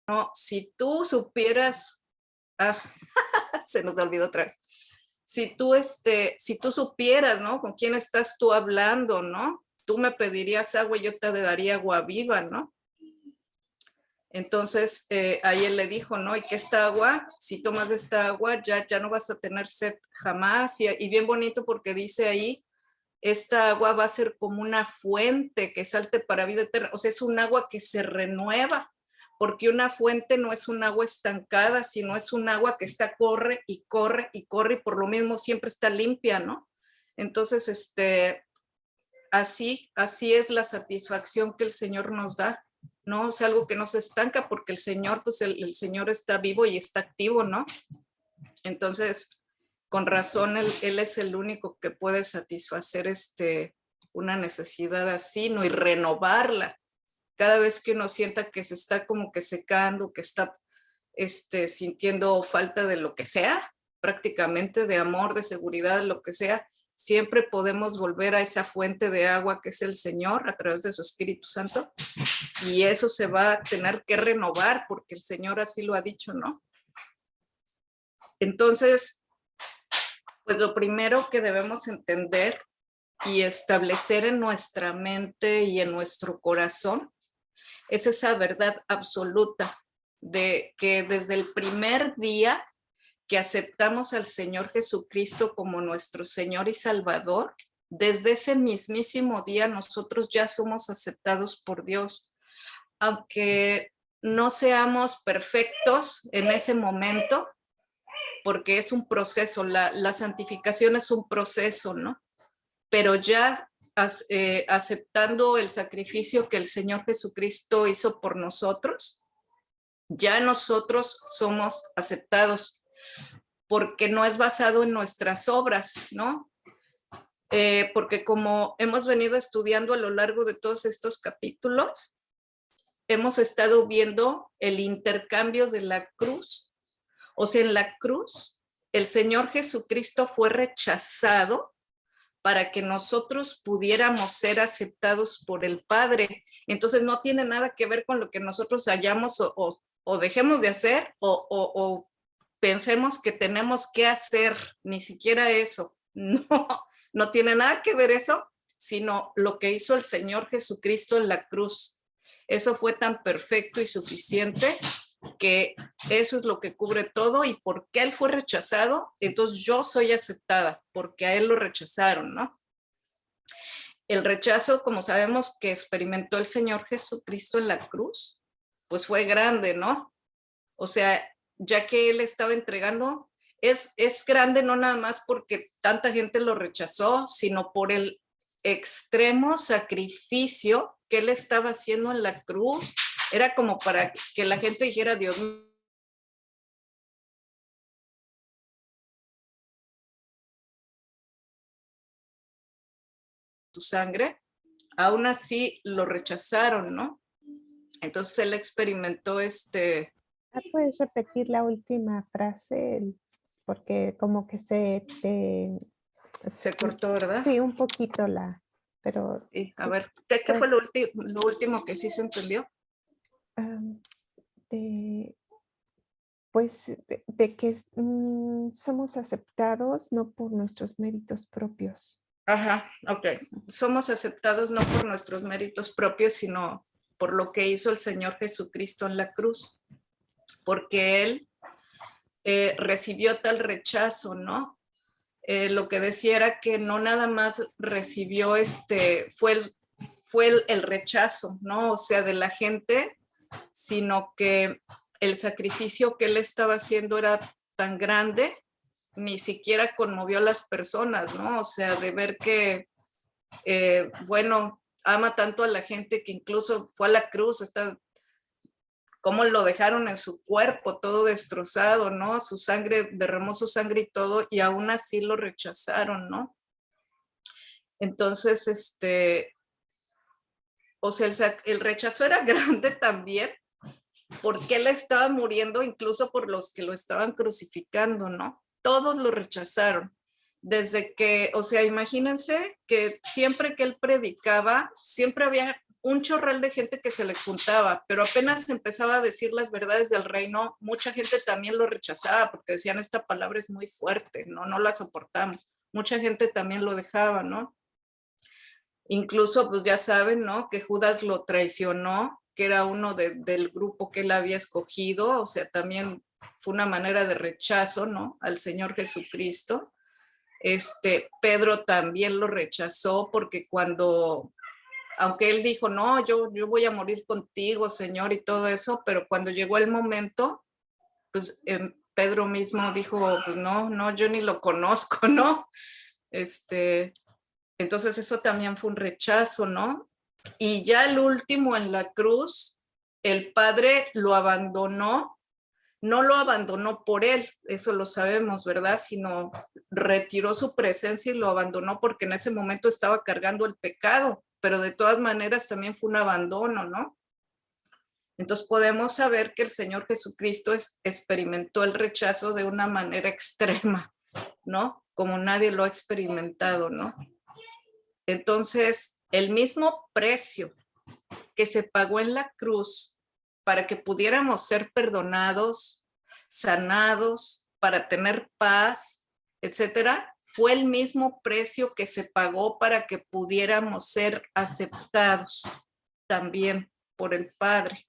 no, si tú supieras, ah, se nos olvidó otra vez. Si tú supieras, ¿no? Con quién estás tú hablando, ¿no? Tú me pedirías agua y yo te daría agua viva, ¿no? Entonces, ahí él le dijo, ¿no? Y que esta agua, si tomas esta agua, ya no vas a tener sed jamás. Y bien bonito porque dice ahí, esta agua va a ser como una fuente que salte para vida eterna. O sea, es un agua que se renueva, porque una fuente no es un agua estancada, sino es un agua que está corre y corre y corre y por lo mismo siempre está limpia, ¿no? Entonces, así es la satisfacción que el Señor nos da, ¿no? Es algo que no se estanca porque el Señor, pues el Señor está vivo y está activo, ¿no? Entonces, con razón, él es el único que puede satisfacer una necesidad así, ¿no? Y renovarla. Cada vez que uno sienta que se está como que secando, que está sintiendo falta de lo que sea, prácticamente de amor, de seguridad, lo que sea, siempre podemos volver a esa fuente de agua que es el Señor a través de su Espíritu Santo y eso se va a tener que renovar porque el Señor así lo ha dicho, ¿no? Entonces, pues lo primero que debemos entender y establecer en nuestra mente y en nuestro corazón es esa verdad absoluta de que desde el primer día que aceptamos al Señor Jesucristo como nuestro Señor y Salvador, desde ese mismísimo día nosotros ya somos aceptados por Dios. Aunque no seamos perfectos en ese momento, porque es un proceso, la santificación es un proceso, ¿no? Pero ya aceptando el sacrificio que el Señor Jesucristo hizo por nosotros, ya nosotros somos aceptados, porque no es basado en nuestras obras, ¿no? Porque como hemos venido estudiando a lo largo de todos estos capítulos, hemos estado viendo el intercambio de la cruz. O sea, en la cruz, el Señor Jesucristo fue rechazado para que nosotros pudiéramos ser aceptados por el Padre. Entonces no tiene nada que ver con lo que nosotros hayamos o dejemos de hacer o pensemos que tenemos que hacer, ni siquiera eso. No, no tiene nada que ver eso, sino lo que hizo el Señor Jesucristo en la cruz. Eso fue tan perfecto y suficiente que eso es lo que cubre todo y porque él fue rechazado, entonces yo soy aceptada porque a él lo rechazaron, ¿no? El rechazo, como sabemos que experimentó el Señor Jesucristo en la cruz, pues fue grande, ¿no? O sea, ya que él estaba entregando, es grande no nada más porque tanta gente lo rechazó, sino por el extremo sacrificio que él estaba haciendo en la cruz. Era como para que la gente dijera, Dios mío, su sangre, aún así lo rechazaron, ¿no? Entonces él experimentó ¿Puedes repetir la última frase? Porque como que se cortó, ¿verdad? sí, un poquito pero A sí, ver, ¿qué fue pues, lo último que sí se entendió? de, pues, de que somos aceptados no por nuestros méritos propios. Ajá, ok. Somos aceptados no por nuestros méritos propios, sino por lo que hizo el Señor Jesucristo en la cruz, porque Él recibió tal rechazo, ¿no? Lo que decía era que no nada más recibió fue el rechazo, ¿no? O sea, de la gente, sino que el sacrificio que Él estaba haciendo era tan grande, ni siquiera conmovió a las personas, ¿no? O sea, de ver que bueno, ama tanto a la gente que incluso fue a la cruz, cómo lo dejaron en su cuerpo todo destrozado, ¿no? Su sangre, derramó su sangre y todo, y aún así lo rechazaron, ¿no? Entonces, o sea, el rechazo era grande también, porque él estaba muriendo incluso por los que lo estaban crucificando, ¿no? Todos lo rechazaron. Desde que, o sea, imagínense que siempre que él predicaba, siempre había un chorral de gente que se le juntaba, pero apenas empezaba a decir las verdades del reino, mucha gente también lo rechazaba porque decían, esta palabra es muy fuerte, no la soportamos. Mucha gente también lo dejaba, ¿no? Incluso, pues ya saben, ¿no? Que Judas lo traicionó, que era uno del grupo que él había escogido, o sea, también fue una manera de rechazo, ¿no? Al Señor Jesucristo. Pedro también lo rechazó porque aunque él dijo, no, yo voy a morir contigo, Señor, y todo eso, pero cuando llegó el momento, pues Pedro mismo dijo, pues no, yo ni lo conozco, ¿no? Entonces eso también fue un rechazo, ¿no? Y ya el último en la cruz, el Padre lo abandonó, no lo abandonó por él, eso lo sabemos, ¿verdad? Sino retiró su presencia y lo abandonó porque en ese momento estaba cargando el pecado, pero de todas maneras también fue un abandono, ¿no? Entonces podemos saber que el Señor Jesucristo experimentó el rechazo de una manera extrema, ¿no? Como nadie lo ha experimentado, ¿no? Entonces, el mismo precio que se pagó en la cruz para que pudiéramos ser perdonados, sanados, para tener paz, etcétera, fue el mismo precio que se pagó para que pudiéramos ser aceptados también por el Padre.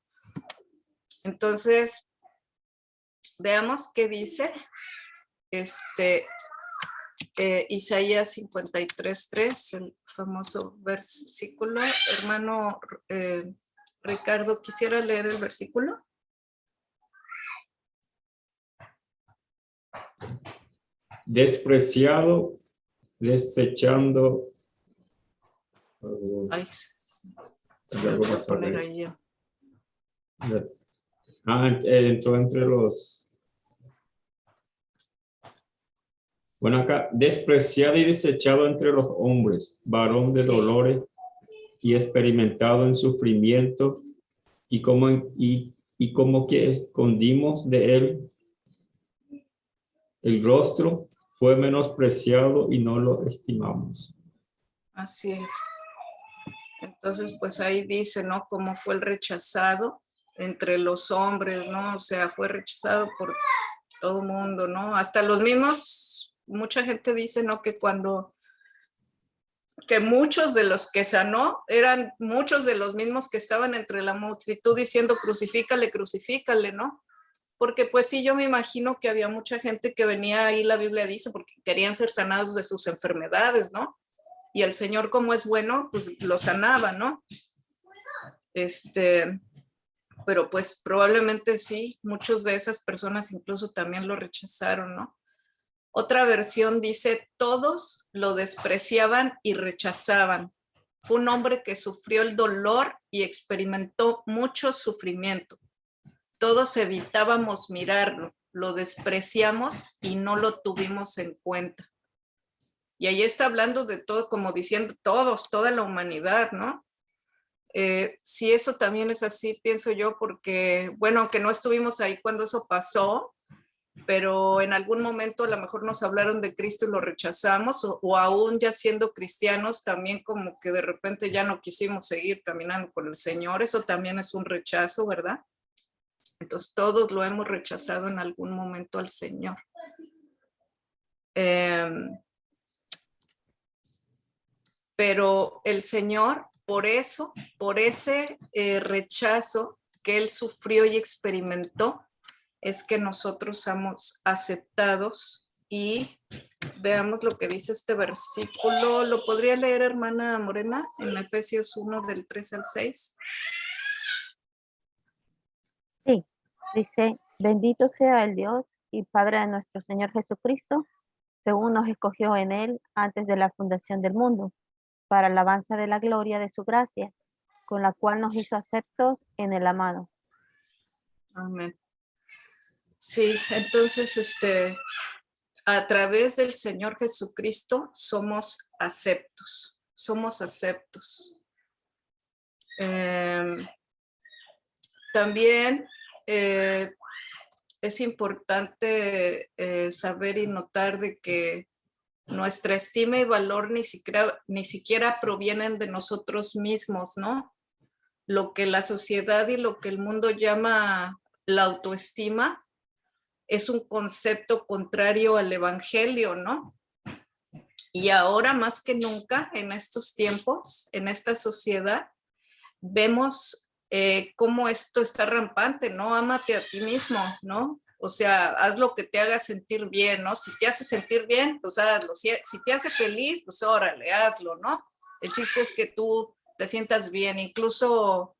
Entonces, veamos qué dice Isaías 53:3, el famoso versículo. Hermano Ricardo, ¿quisiera leer el versículo? Despreciado, desechando. Ay, Algo voy a pasó poner ahí. ahí. Entró entre los. Bueno, acá, despreciado y desechado entre los hombres, varón de dolores y experimentado en sufrimiento, y como que escondimos de él el rostro, fue menospreciado y no lo estimamos. Así es. Entonces, pues ahí dice, ¿no? Cómo fue el rechazado entre los hombres, ¿no? O sea, fue rechazado por todo el mundo, ¿no? Hasta los mismos, mucha gente dice, ¿no? Que muchos de los que sanó eran muchos de los mismos que estaban entre la multitud diciendo, crucifícale, crucifícale, ¿no? Porque pues sí, yo me imagino que había mucha gente que venía ahí, la Biblia dice, porque querían ser sanados de sus enfermedades, ¿no? Y el Señor, como es bueno, pues lo sanaba, ¿no? Pero pues probablemente sí, muchos de esas personas incluso también lo rechazaron, ¿no? Otra versión dice, todos lo despreciaban y rechazaban. Fue un hombre que sufrió el dolor y experimentó mucho sufrimiento. Todos evitábamos mirarlo, lo despreciamos y no lo tuvimos en cuenta. Y ahí está hablando de todo, como diciendo todos, toda la humanidad, ¿no? Sí, eso también es así, pienso yo, porque, bueno, aunque no estuvimos ahí cuando eso pasó, pero en algún momento a lo mejor nos hablaron de Cristo y lo rechazamos, o aún ya siendo cristianos, también como que de repente ya no quisimos seguir caminando con el Señor, eso también es un rechazo, ¿verdad? Entonces todos lo hemos rechazado en algún momento al Señor. Pero el Señor, por ese rechazo que Él sufrió y experimentó, es que nosotros somos aceptados. Y veamos lo que dice este versículo. ¿Lo podría leer, hermana Morena, en Efesios 1, del 3 al 6? Sí, dice, bendito sea el Dios y Padre de nuestro Señor Jesucristo, según nos escogió en Él antes de la fundación del mundo, para alabanza de la gloria de su gracia, con la cual nos hizo aceptos en el amado. Amén. Sí, entonces, a través del Señor Jesucristo somos aceptos, También es importante saber y notar de que nuestra estima y valor ni siquiera provienen de nosotros mismos, ¿no? lo que la sociedad y lo que el mundo llama la autoestima es un concepto contrario al evangelio, ¿no? Y ahora más que nunca, en estos tiempos, en esta sociedad, vemos cómo esto está rampante, ¿no? Ámate a ti mismo, ¿no? O sea, haz lo que te haga sentir bien, ¿no? Si te hace sentir bien, pues hazlo. Si te hace feliz, pues órale, hazlo, ¿no? El chiste es que tú te sientas bien. Incluso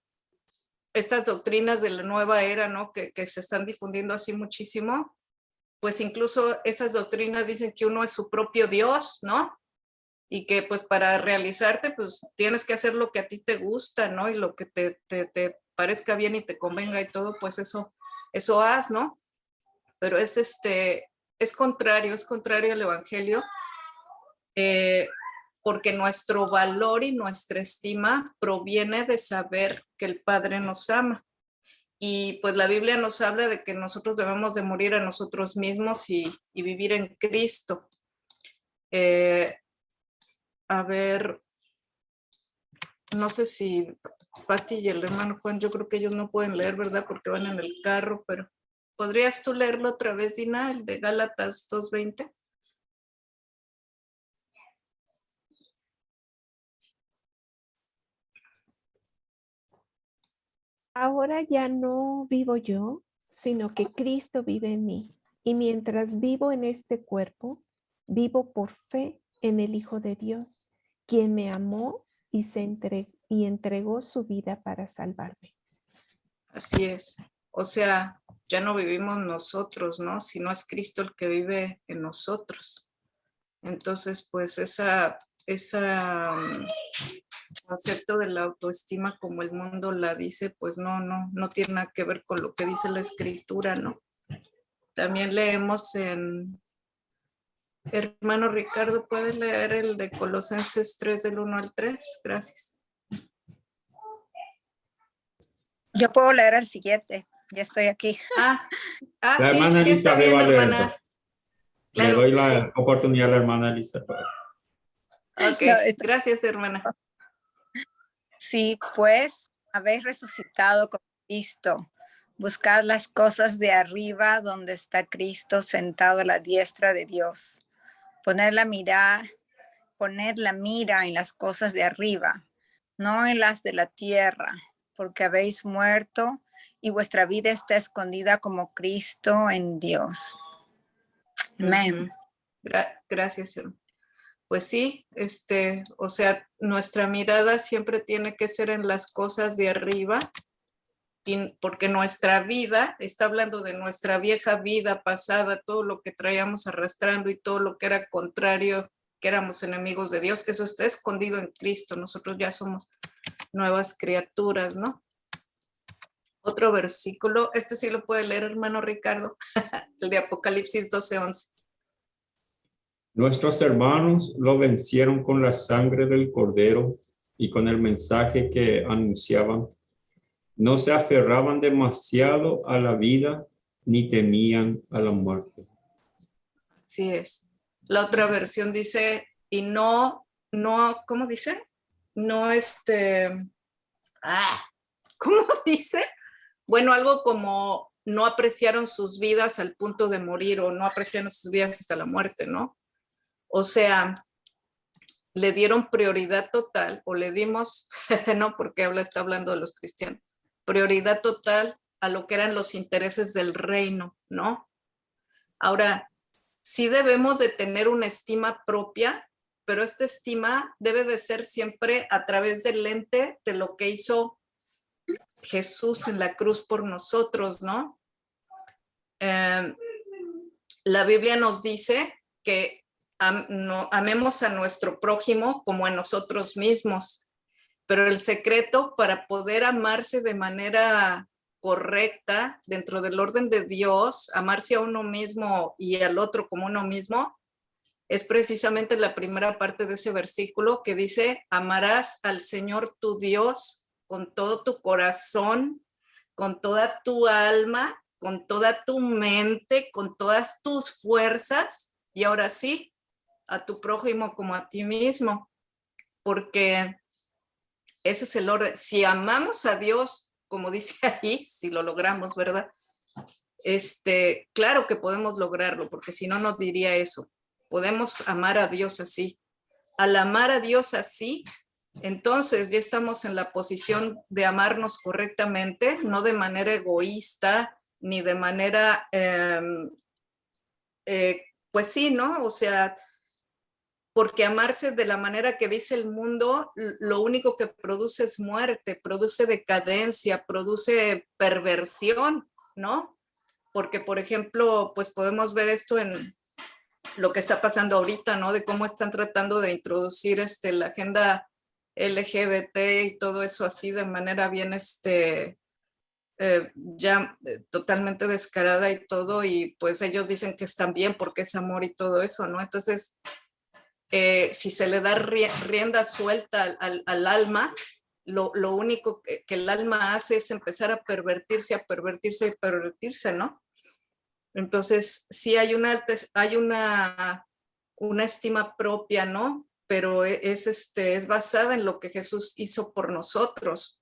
estas doctrinas de la nueva era, ¿no? Que se están difundiendo así muchísimo, pues incluso esas doctrinas dicen que uno es su propio Dios, ¿no? Y que pues para realizarte, pues tienes que hacer lo que a ti te gusta, ¿no? Y lo que te parezca bien y te convenga y todo, pues eso haz, ¿no? Pero es contrario al evangelio, porque nuestro valor y nuestra estima proviene de saber que el Padre nos ama. Y pues la Biblia nos habla de que nosotros debemos de morir a nosotros mismos y vivir en Cristo. A ver, no sé si Pati y el hermano Juan, yo creo que ellos no pueden leer, ¿verdad? Porque van en el carro, pero ¿podrías tú leerlo otra vez, Dina, el de Gálatas 2:20? Ahora ya no vivo yo, sino que Cristo vive en mí. Y mientras vivo en este cuerpo, vivo por fe en el Hijo de Dios, quien me amó y entregó su vida para salvarme. Así es. O sea, ya no vivimos nosotros, ¿no? Sino es Cristo el que vive en nosotros. Entonces, pues concepto de la autoestima como el mundo la dice, pues no tiene nada que ver con lo que dice la escritura, ¿no? También leemos en, hermano Ricardo, ¿puedes leer el de Colosenses 3 del 1 al 3? Gracias. Yo puedo leer el siguiente, ya estoy aquí. La La sí, hermana sí está Elizabeth bien, va a leer. hermana. Le doy la sí. oportunidad a la hermana Elizabeth. Ok, No, gracias, hermana. Sí, pues habéis resucitado con Cristo. Buscad las cosas de arriba donde está Cristo sentado a la diestra de Dios. Poned la mira en las cosas de arriba, no en las de la tierra, porque habéis muerto y vuestra vida está escondida como Cristo en Dios. Amén. Gracias, hermana. Pues sí, o sea, nuestra mirada siempre tiene que ser en las cosas de arriba, porque nuestra vida, está hablando de nuestra vieja vida pasada, todo lo que traíamos arrastrando y todo lo que era contrario, que éramos enemigos de Dios, eso está escondido en Cristo, nosotros ya somos nuevas criaturas, ¿no? Otro versículo, sí lo puede leer, hermano Ricardo, el de Apocalipsis 12:11. Nuestros hermanos lo vencieron con la sangre del Cordero y con el mensaje que anunciaban. No se aferraban demasiado a la vida ni temían a la muerte. Así es. La otra versión dice, y no, ¿cómo dice? No, ¿cómo dice? Bueno, algo como no apreciaron sus vidas al punto de morir o no apreciaron sus vidas hasta la muerte, ¿no? O sea, le dieron prioridad total, o le dimos, no, porque está hablando de los cristianos, prioridad total a lo que eran los intereses del reino, ¿no? Ahora, sí debemos de tener una estima propia, pero esta estima debe de ser siempre a través del lente de lo que hizo Jesús en la cruz por nosotros, ¿no? La Biblia nos dice que amemos a nuestro prójimo como a nosotros mismos, pero el secreto para poder amarse de manera correcta dentro del orden de Dios, amarse a uno mismo y al otro como uno mismo, es precisamente la primera parte de ese versículo que dice, amarás al Señor tu Dios con todo tu corazón, con toda tu alma, con toda tu mente, con todas tus fuerzas, y ahora sí, a tu prójimo como a ti mismo, porque Ese es el orden. Si amamos a Dios, como dice ahí, si lo logramos, ¿verdad? Claro que podemos lograrlo, porque si no, no diría eso. Podemos amar a Dios así. Al amar a Dios así, entonces ya estamos en la posición de amarnos correctamente, no de manera egoísta, ni de manera, pues sí, ¿no? O sea, porque amarse de la manera que dice el mundo, lo único que produce es muerte, produce decadencia, produce perversión, ¿no? Porque, por ejemplo, pues podemos ver esto en lo que está pasando ahorita, ¿no? De cómo están tratando de introducir la agenda LGBT y todo eso así de manera bien, totalmente descarada y todo, y pues ellos dicen que están bien porque es amor y todo eso, ¿no? Entonces, si se le da rienda suelta al alma, lo único que el alma hace es empezar a pervertirse, ¿no? Entonces, sí hay una estima propia, ¿no? Pero es basada en lo que Jesús hizo por nosotros.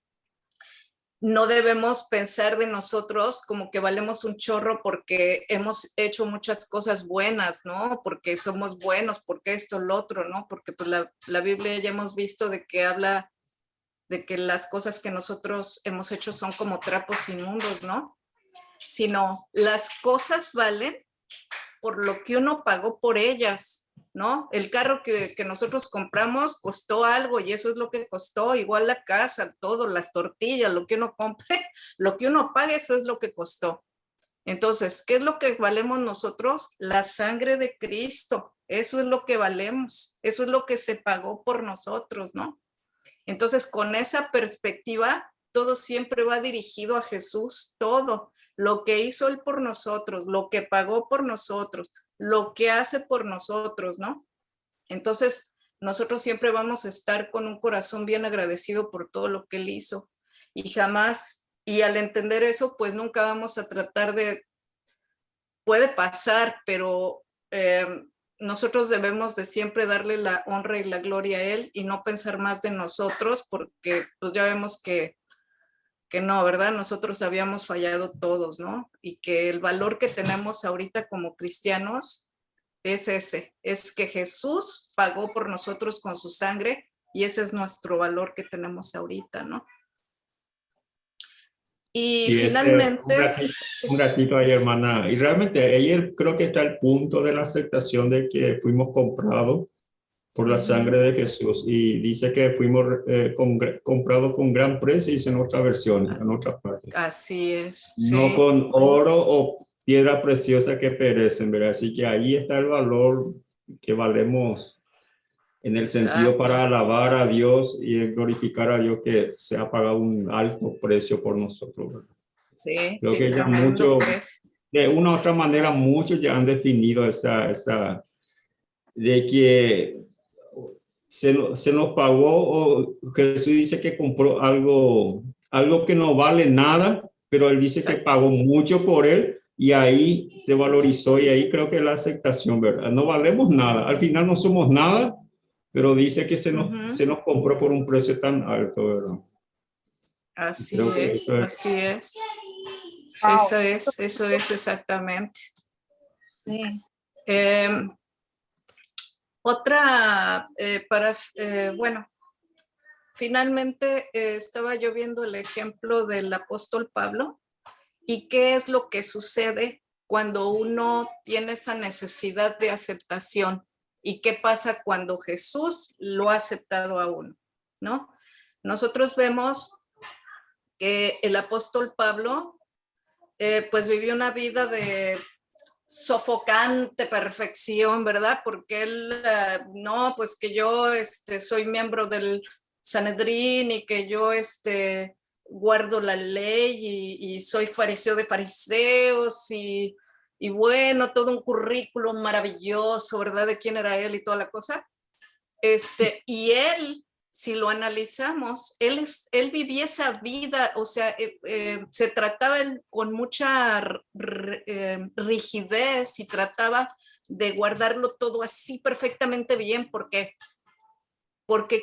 No debemos pensar de nosotros como que valemos un chorro porque hemos hecho muchas cosas buenas, ¿no? Porque somos buenos, porque esto, lo otro, ¿no? Porque pues la Biblia ya hemos visto de que habla de que las cosas que nosotros hemos hecho son como trapos inmundos, ¿no? Sino las cosas valen por lo que uno pagó por ellas, ¿no? El carro que nosotros compramos costó algo y eso es lo que costó, igual la casa, todo, las tortillas, lo que uno compre, lo que uno pague, eso es lo que costó. Entonces, ¿qué es lo que valemos nosotros? La sangre de Cristo, eso es lo que valemos, eso es lo que se pagó por nosotros, ¿no? Entonces, con esa perspectiva, todo siempre va dirigido a Jesús, todo lo que hizo Él por nosotros, lo que pagó por nosotros, lo que hace por nosotros, ¿no? Entonces, nosotros siempre vamos a estar con un corazón bien agradecido por todo lo que Él hizo y jamás, y al entender eso, pues nunca vamos a tratar de, puede pasar, pero nosotros debemos de siempre darle la honra y la gloria a Él y no pensar más de nosotros porque pues ya vemos que no, ¿verdad? Nosotros habíamos fallado todos, ¿no? Y que el valor que tenemos ahorita como cristianos es ese, es que Jesús pagó por nosotros con su sangre y ese es nuestro valor que tenemos ahorita, ¿no? Y Sí, finalmente... un ratito ahí, hermana. Y realmente ahí creo que está el punto de la aceptación de que fuimos comprados por la sangre de Jesús. Y dice que fuimos comprados con gran precio, dice en otra versión, en otra parte. Así es. No Sí. con oro o piedra preciosa que perecen, ¿verdad? Así que ahí está el valor que valemos en el sentido para alabar a Dios y glorificar a Dios que se ha pagado un alto precio por nosotros, ¿verdad? Sí, Creo sí, que ya tremendo muchos, precio. de una u otra manera, muchos ya han definido de que se nos pagó, o Jesús dice que compró algo que no vale nada, pero él dice que pagó mucho por él y ahí se valorizó y ahí creo que la aceptación, ¿verdad? No valemos nada, al final no somos nada, pero dice que se nos compró por un precio tan alto, ¿verdad? Así Creo que es, así es. Wow. Eso es exactamente. Sí. Otra, bueno, finalmente estaba yo viendo el ejemplo del apóstol Pablo y qué es lo que sucede cuando uno tiene esa necesidad de aceptación y qué pasa cuando Jesús lo ha aceptado a uno, ¿no? Nosotros vemos que el apóstol Pablo pues vivió una vida de sofocante perfección, ¿verdad? Porque él, no, pues que yo soy miembro del Sanedrín y que yo guardo la ley y soy fariseo de fariseos y bueno, todo un currículum maravilloso, ¿verdad? De quién era él y toda la cosa. Y él, si lo analizamos, él vivía esa vida, o sea, se trataba con mucha rigidez y trataba de guardarlo todo así perfectamente bien porque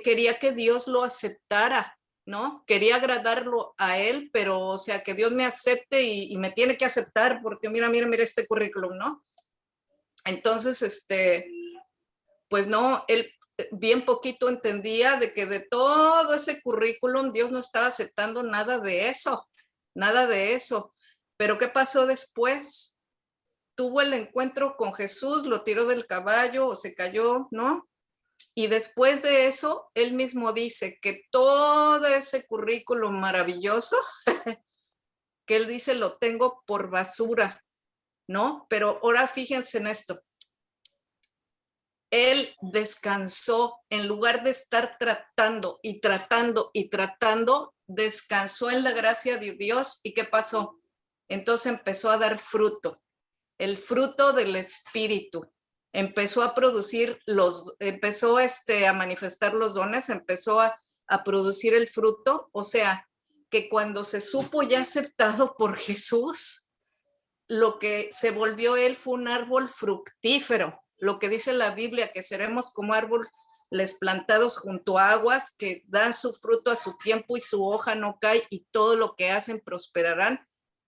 quería que Dios lo aceptara, ¿no? Quería agradarlo a él, pero, o sea, que Dios me acepte y me tiene que aceptar porque mira este currículum, ¿no? Entonces, pues no, él bien poquito entendía de que de todo ese currículum Dios no estaba aceptando nada de eso. Pero ¿qué pasó después? Tuvo el encuentro con Jesús, lo tiró del caballo o se cayó, ¿no? Y después de eso, él mismo dice que todo ese currículum maravilloso, que él dice lo tengo por basura, ¿no? Pero ahora fíjense en esto. Él descansó, en lugar de estar tratando y tratando y tratando, descansó en la gracia de Dios. ¿Y qué pasó? Entonces empezó a dar fruto, el fruto del Espíritu. Empezó a producir empezó a manifestar los dones, empezó a producir el fruto. O sea, que cuando se supo ya aceptado por Jesús, lo que se volvió él fue un árbol fructífero. Lo que dice la Biblia, que seremos como árboles plantados junto a aguas, que dan su fruto a su tiempo y su hoja no cae y todo lo que hacen prosperarán.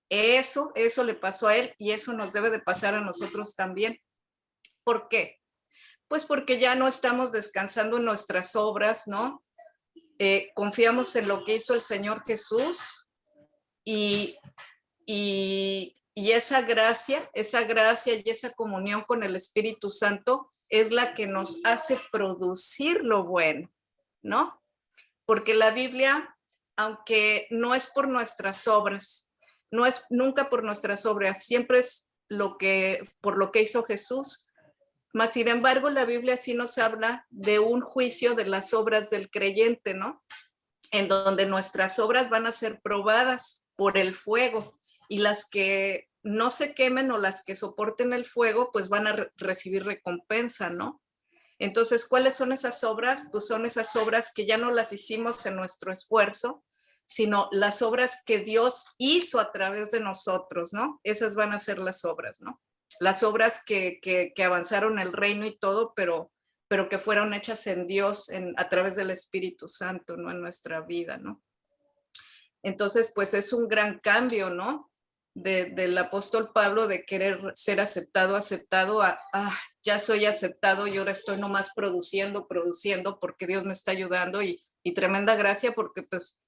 Eso le pasó a él y eso nos debe de pasar a nosotros también. ¿Por qué? Pues porque ya no estamos descansando en nuestras obras, ¿no? Confiamos en lo que hizo el Señor Jesús y esa gracia y esa comunión con el Espíritu Santo es la que nos hace producir lo bueno, ¿no? Porque la Biblia, aunque no es por nuestras obras, no es nunca por nuestras obras, siempre es por lo que hizo Jesús. Mas, sin embargo, la Biblia sí nos habla de un juicio de las obras del creyente, ¿no? En donde nuestras obras van a ser probadas por el fuego y las que no se quemen o las que soporten el fuego, pues van a recibir recompensa, ¿no? Entonces, ¿cuáles son esas obras? Pues son esas obras que ya no las hicimos en nuestro esfuerzo, sino las obras que Dios hizo a través de nosotros, ¿no? Esas van a ser las obras, ¿no? Las obras que avanzaron el reino y todo, pero que fueron hechas en Dios a través del Espíritu Santo, ¿no? En nuestra vida, ¿no? Entonces, pues es un gran cambio, ¿no? Del apóstol Pablo de querer ser aceptado a ya soy aceptado y ahora estoy nomás produciendo porque Dios me está ayudando y tremenda gracia porque pues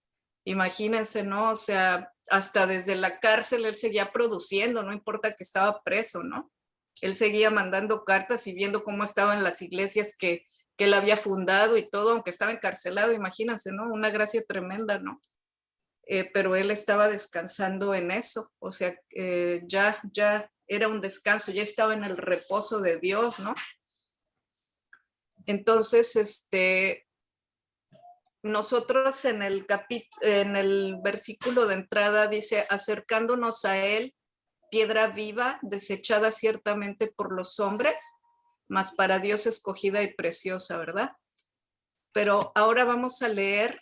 imagínense, ¿no? O sea, hasta desde la cárcel él seguía produciendo, no importa que estaba preso, ¿no? Él seguía mandando cartas y viendo cómo estaban las iglesias que él había fundado y todo, aunque estaba encarcelado, imagínense, ¿no? Una gracia tremenda, ¿no? Pero él estaba descansando en eso, o sea, ya era un descanso, ya estaba en el reposo de Dios, ¿no? Entonces, nosotros en el versículo de entrada dice, acercándonos a él, piedra viva, desechada ciertamente por los hombres, mas para Dios escogida y preciosa, ¿verdad? Pero ahora vamos a leer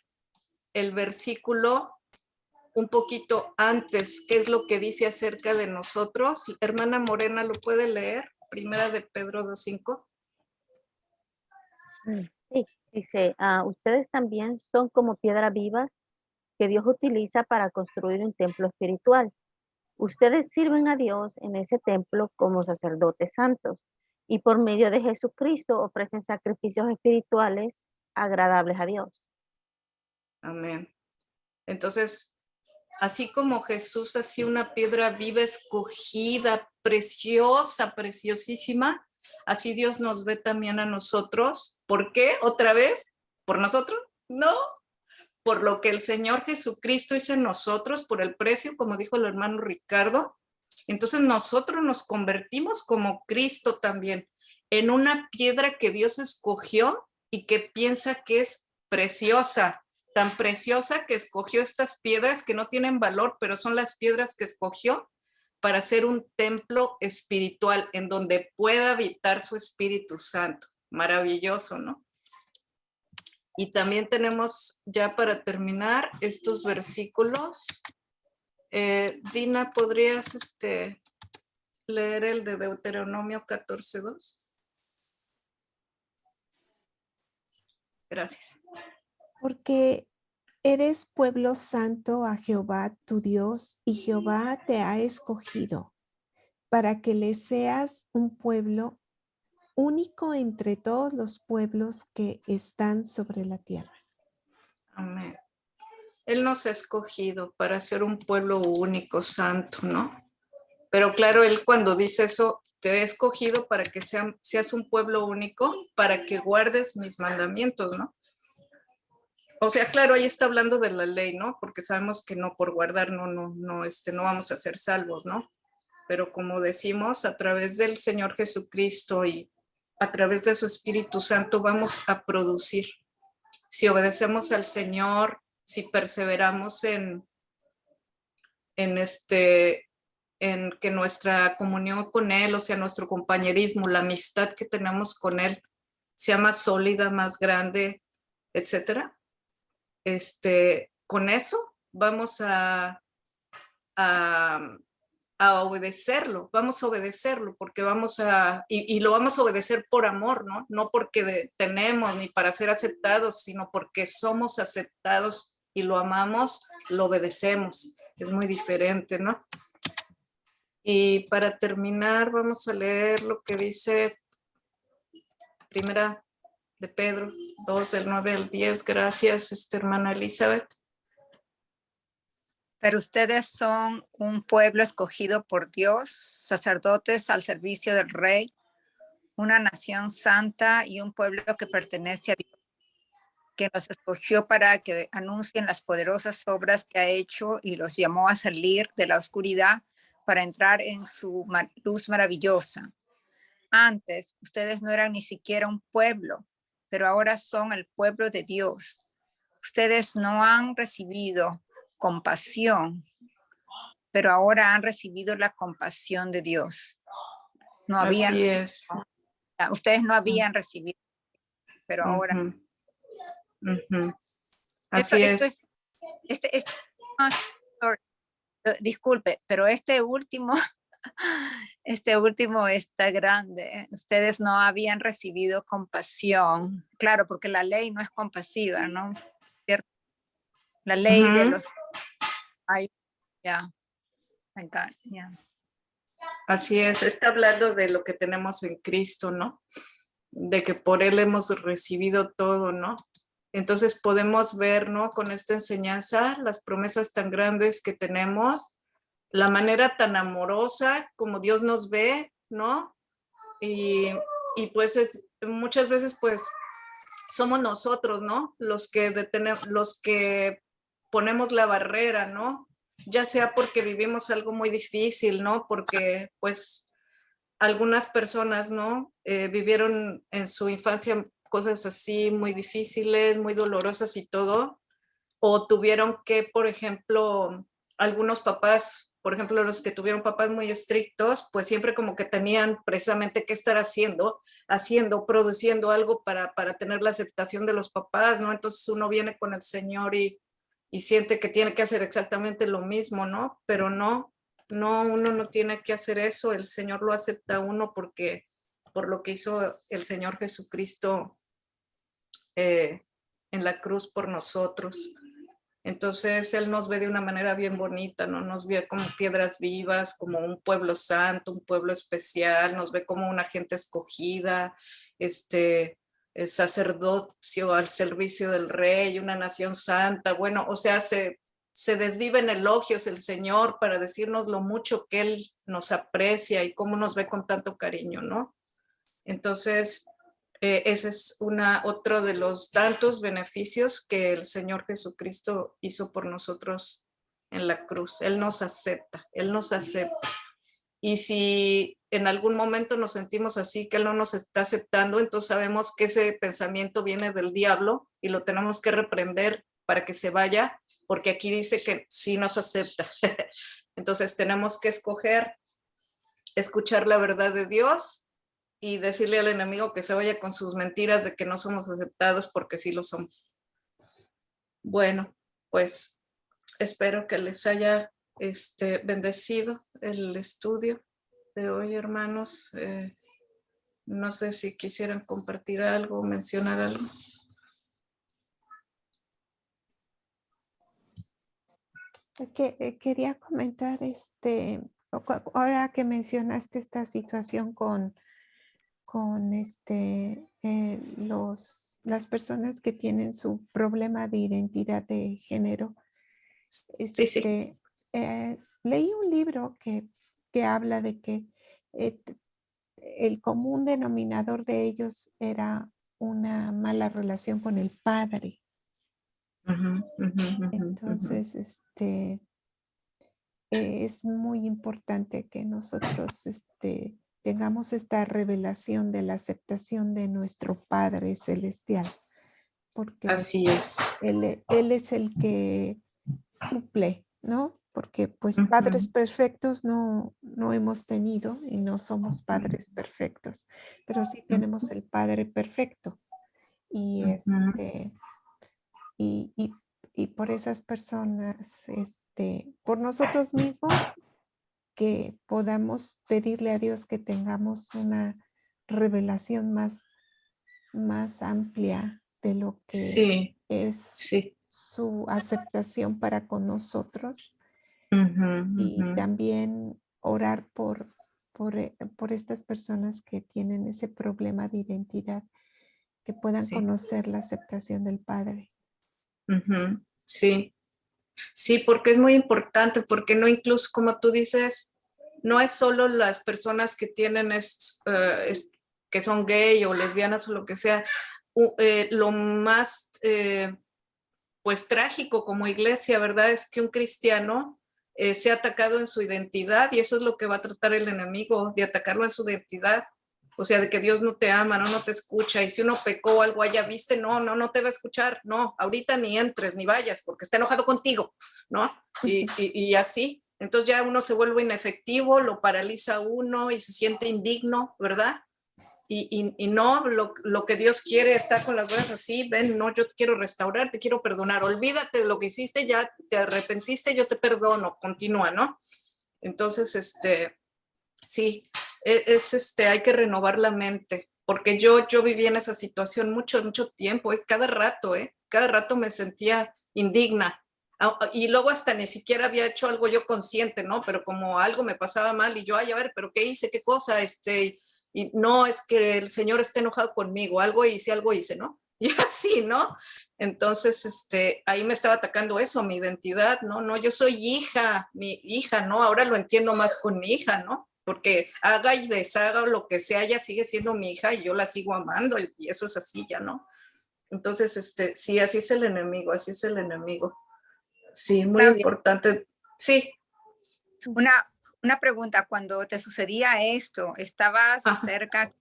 el versículo un poquito antes, qué es lo que dice acerca de nosotros. Hermana Morena, ¿lo puede leer? Primera de Pedro 2:5. Sí, dice, ustedes también son como piedras vivas que Dios utiliza para construir un templo espiritual. Ustedes sirven a Dios en ese templo como sacerdotes santos y por medio de Jesucristo ofrecen sacrificios espirituales agradables a Dios. Amén. Entonces, así como Jesús hacía una piedra viva, escogida, preciosa, preciosísima, así Dios nos ve también a nosotros. ¿Por qué? ¿Otra vez? ¿Por nosotros? No, por lo que el Señor Jesucristo hizo en nosotros, por el precio, como dijo el hermano Ricardo. Entonces nosotros nos convertimos como Cristo también, en una piedra que Dios escogió y que piensa que es preciosa, tan preciosa que escogió estas piedras que no tienen valor, pero son las piedras que escogió para hacer un templo espiritual en donde pueda habitar su Espíritu Santo. Maravilloso, ¿no? Y también tenemos ya para terminar estos versículos. Dina, ¿podrías leer el de Deuteronomio 14:2? Gracias. Porque Eres pueblo santo a Jehová tu Dios, y Jehová te ha escogido para que le seas un pueblo único entre todos los pueblos que están sobre la tierra. Amén. Él nos ha escogido para ser un pueblo único, santo, ¿no? Pero claro, él cuando dice eso, te he escogido para que seas un pueblo único, para que guardes mis mandamientos, ¿no? O sea, claro, ahí está hablando de la ley, ¿no? Porque sabemos que no por guardar no vamos a ser salvos, ¿no? Pero como decimos, a través del Señor Jesucristo y a través de su Espíritu Santo vamos a producir. Si obedecemos al Señor, si perseveramos en que nuestra comunión con Él, o sea, nuestro compañerismo, la amistad que tenemos con Él, sea más sólida, más grande, etcétera. Con eso vamos a obedecerlo, vamos a obedecerlo porque y lo vamos a obedecer por amor, ¿no? No porque tenemos ni para ser aceptados, sino porque somos aceptados y lo amamos, lo obedecemos. Es muy diferente, ¿no? Y para terminar, vamos a leer lo que dice Primera de Pedro 2, del 9 al 10. Gracias, hermana Elizabeth. Pero ustedes son un pueblo escogido por Dios, sacerdotes al servicio del Rey, una nación santa y un pueblo que pertenece a Dios, que los escogió para que anuncien las poderosas obras que ha hecho y los llamó a salir de la oscuridad para entrar en su luz maravillosa. Antes, ustedes no eran ni siquiera un pueblo, pero ahora son el pueblo de Dios. Ustedes no han recibido compasión, pero ahora han recibido la compasión de Dios. Así es. Ustedes no habían recibido, pero ahora. Así es. Disculpe, pero este último está grande. Ustedes no habían recibido compasión. Claro, porque la ley no es compasiva, ¿no? ¿Cierto? La ley de los... Así es, está hablando de lo que tenemos en Cristo, ¿no? De que por Él hemos recibido todo, ¿no? Entonces podemos ver, ¿no? Con esta enseñanza, las promesas tan grandes que tenemos, la manera tan amorosa como Dios nos ve, ¿no? Y pues muchas veces pues somos nosotros, ¿no? Los que ponemos la barrera, ¿no? Ya sea porque vivimos algo muy difícil, ¿no? Porque pues algunas personas, ¿no? Vivieron en su infancia cosas así muy difíciles, muy dolorosas y todo, o tuvieron que, por ejemplo, algunos papás, por ejemplo, los que tuvieron papás muy estrictos, pues siempre como que tenían precisamente que estar haciendo, produciendo algo para tener la aceptación de los papás, ¿no? Entonces uno viene con el Señor y siente que tiene que hacer exactamente lo mismo, ¿no? Pero no, uno no tiene que hacer eso, el Señor lo acepta a uno porque por lo que hizo el Señor Jesucristo en la cruz por nosotros. Entonces Él nos ve de una manera bien bonita, ¿no? Nos ve como piedras vivas, como un pueblo santo, un pueblo especial, nos ve como una gente escogida, el sacerdocio al servicio del Rey, una nación santa. Bueno, o sea, se desvive en elogios el Señor para decirnos lo mucho que Él nos aprecia y cómo nos ve con tanto cariño, ¿no? Entonces, ese es otro de los tantos beneficios que el Señor Jesucristo hizo por nosotros en la cruz. Él nos acepta, Él nos acepta. Y si en algún momento nos sentimos así, que Él no nos está aceptando, entonces sabemos que ese pensamiento viene del diablo y lo tenemos que reprender para que se vaya, porque aquí dice que sí nos acepta. Entonces tenemos que escuchar la verdad de Dios y decirle al enemigo que se vaya con sus mentiras de que no somos aceptados porque sí lo somos. Bueno, pues espero que les haya bendecido el estudio de hoy, hermanos. No sé si quisieran compartir algo, mencionar algo. Quería comentar, ahora que mencionaste esta situación con las personas que tienen su problema de identidad de género. Sí, sí. Leí un libro que habla de que el común denominador de ellos era una mala relación con el padre. Ujú, ujú, ujú, ujú. Entonces, es muy importante que nosotros tengamos esta revelación de la aceptación de nuestro Padre Celestial, porque Así es. Él es el que suple, ¿no? Porque pues Ujú, padres perfectos no hemos tenido y no somos padres perfectos, pero sí tenemos el Padre perfecto. Y ujú. y, y- y por esas personas, por nosotros mismos, que podamos pedirle a Dios que tengamos una revelación más amplia de lo que Sí, es sí. su aceptación para con nosotros, Ujú, y ujú. también orar por estas personas que tienen ese problema de identidad, que puedan Sí. conocer la aceptación del Padre. Ujú, sí. Sí, porque es muy importante, porque no, incluso como tú dices, no es solo las personas que tienen que son gay o lesbianas o lo que sea. Lo más pues trágico como iglesia, ¿verdad? Es que un cristiano sea atacado en su identidad, y eso es lo que va a tratar el enemigo, de atacarlo en su identidad. O sea, de que Dios no te ama, no te escucha, y si uno pecó o algo allá, viste, no te va a escuchar, no, ahorita ni entres, ni vayas, porque está enojado contigo, ¿no? Y así, entonces ya uno se vuelve inefectivo, lo paraliza a uno y se siente indigno, ¿verdad? Y no, lo que Dios quiere está con las buenas así, ven, no, yo te quiero restaurar, te quiero perdonar, olvídate de lo que hiciste, ya te arrepentiste, yo te perdono, continúa, ¿no? Entonces, sí, hay que renovar la mente, porque yo viví en esa situación mucho tiempo, cada rato me sentía indigna, y luego hasta ni siquiera había hecho algo yo consciente, ¿no? Pero como algo me pasaba mal y yo, ay, a ver, pero ¿qué hice? ¿Qué cosa? Y no, es que el Señor está enojado conmigo, algo hice, ¿no? Y así, ¿no? Entonces, ahí me estaba atacando eso, mi identidad, ¿no? No, yo soy hija, mi hija, ¿no? Ahora lo entiendo más con mi hija, ¿no? Porque haga y deshaga lo que sea, ella sigue siendo mi hija y yo la sigo amando, y eso es así, ya, ¿no? Entonces, sí, así es el enemigo, así es el enemigo. Sí, muy Claudia, importante. Sí, una pregunta, cuando te sucedía esto, ajá. ¿estabas cerca de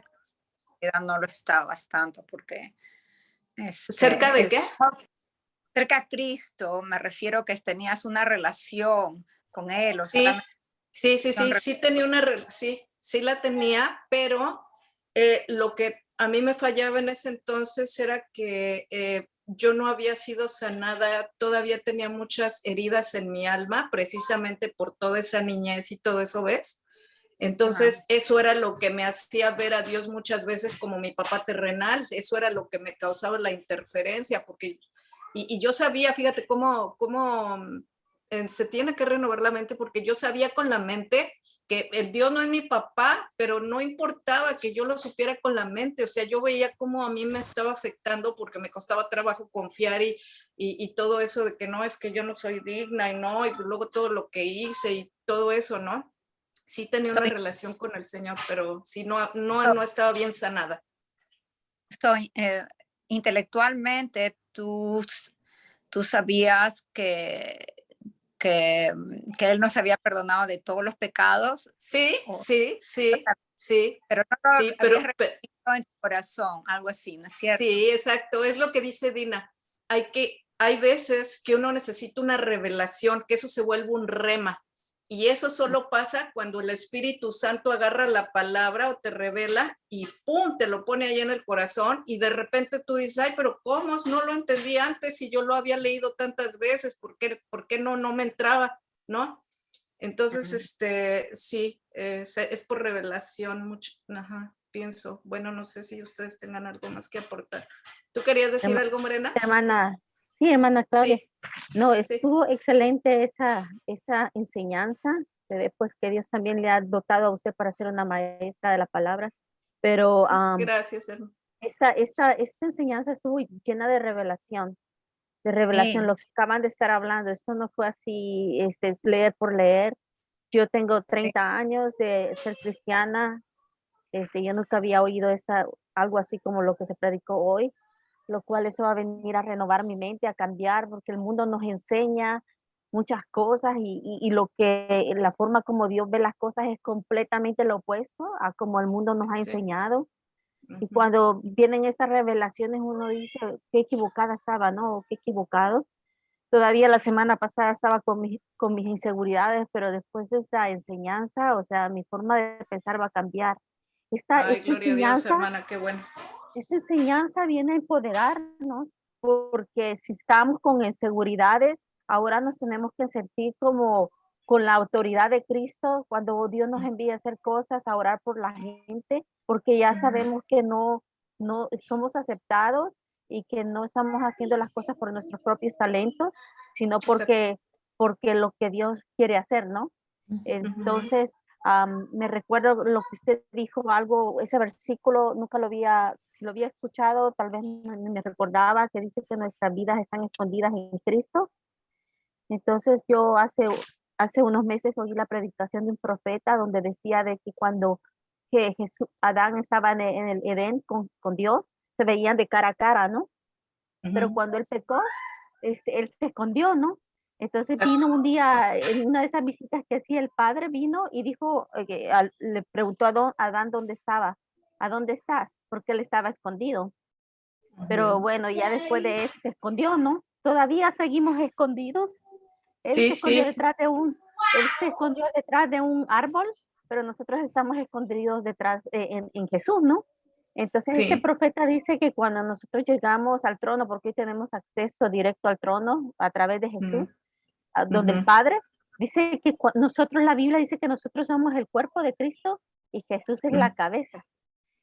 Cristo? No lo estabas tanto, porque ¿Cerca de qué? cerca a Cristo, me refiero que tenías una relación con Él, o Sí, solamente sí tenía sí la tenía, pero lo que a mí me fallaba en ese entonces era que yo no había sido sanada, todavía tenía muchas heridas en mi alma, precisamente por toda esa niñez y todo eso, ¿ves? Ajá. Entonces, eso era lo que me hacía ver a Dios muchas veces como mi papá terrenal, eso era lo que me causaba la interferencia, porque, y yo sabía, fíjate cómo se tiene que renovar la mente, porque yo sabía con la mente que el Dios no es mi papá, pero no importaba que yo lo supiera con la mente, o sea, yo veía cómo a mí me estaba afectando porque me costaba trabajo confiar, y todo eso de que no, es que yo no soy digna, y no, y luego todo lo que hice y todo eso, ¿no? Sí tenía una Soy, relación con el Señor, pero sí no estaba bien sanada. soy, intelectualmente tú sabías que Él nos había perdonado de todos los pecados, Sí, o- sí, sí, sí, pero no lo sí, habías recibido en tu corazón, algo así, ¿no es cierto? sí, exacto, es lo que dice Dina. Hay veces que uno necesita una revelación, que eso se vuelve un rema. Y eso solo pasa cuando el Espíritu Santo agarra la palabra o te revela y ¡pum!, te lo pone ahí en el corazón, y de repente tú dices, ay, pero ¿cómo? No lo entendí antes y yo lo había leído tantas veces, ¿por qué no me entraba? ¿No? Entonces, Ujú. sí, es por revelación mucho, ajá, pienso. Bueno, no sé si ustedes tengan algo más que aportar. ¿Tú querías decir Herma- algo, Morena? Hermana, Sí, hermana Claudia. Sí, No, sí. estuvo excelente esa enseñanza. Se ve pues que Dios también le ha dotado a usted para ser una maestra de la palabra. Pero Gracias, hermano. esta enseñanza estuvo llena de revelación, Sí, lo que acaban de estar hablando. Esto no fue así, es leer por leer. Yo tengo 30 años de ser cristiana. Yo nunca había oído algo así como lo que se predicó hoy, lo cual eso va a venir a renovar mi mente, a cambiar, porque el mundo nos enseña muchas cosas y la forma como Dios ve las cosas es completamente lo opuesto a como el mundo nos ha Sí. enseñado. Y Ujú. cuando vienen estas revelaciones, uno dice, qué equivocada estaba, ¿no? Qué equivocado. Todavía la semana pasada estaba con mis inseguridades, pero después de esta enseñanza, o sea, mi forma de pensar va a cambiar. Ay, gloria a Dios, hermana, qué bueno. Esta enseñanza viene a empoderarnos, porque si estamos con inseguridades, ahora nos tenemos que sentir como con la autoridad de Cristo cuando Dios nos envía a hacer cosas, a orar por la gente, porque ya sabemos que no somos aceptados y que no estamos haciendo las cosas por nuestros propios talentos, sino Exacto. porque lo que Dios quiere hacer, ¿no? Entonces, me recuerdo lo que usted dijo, ese versículo nunca si lo había escuchado, tal vez me recordaba, que dice que nuestras vidas están escondidas en Cristo. Entonces yo hace unos meses oí la predicación de un profeta donde decía de que cuando Adán estaba en el Edén con Dios, se veían de cara a cara, ¿no? Pero Ujú. cuando él pecó, él se escondió, ¿no? Entonces vino un día, en una de esas visitas que hacía el padre, vino y dijo, le preguntó a Adán dónde estaba, ¿a dónde estás? Porque él estaba escondido. Pero Ujú. bueno, ya después de eso se escondió, ¿no? Todavía seguimos escondidos. Él Sí, se escondió sí, él se escondió detrás de un árbol, pero nosotros estamos escondidos detrás en Jesús, ¿no? Entonces este sí. profeta dice que cuando nosotros llegamos al trono, porque hoy tenemos acceso directo al trono a través de Mm, Jesús, donde el ujú. Padre, dice que nosotros, la Biblia dice que nosotros somos el cuerpo de Cristo y Jesús es la Mm, cabeza.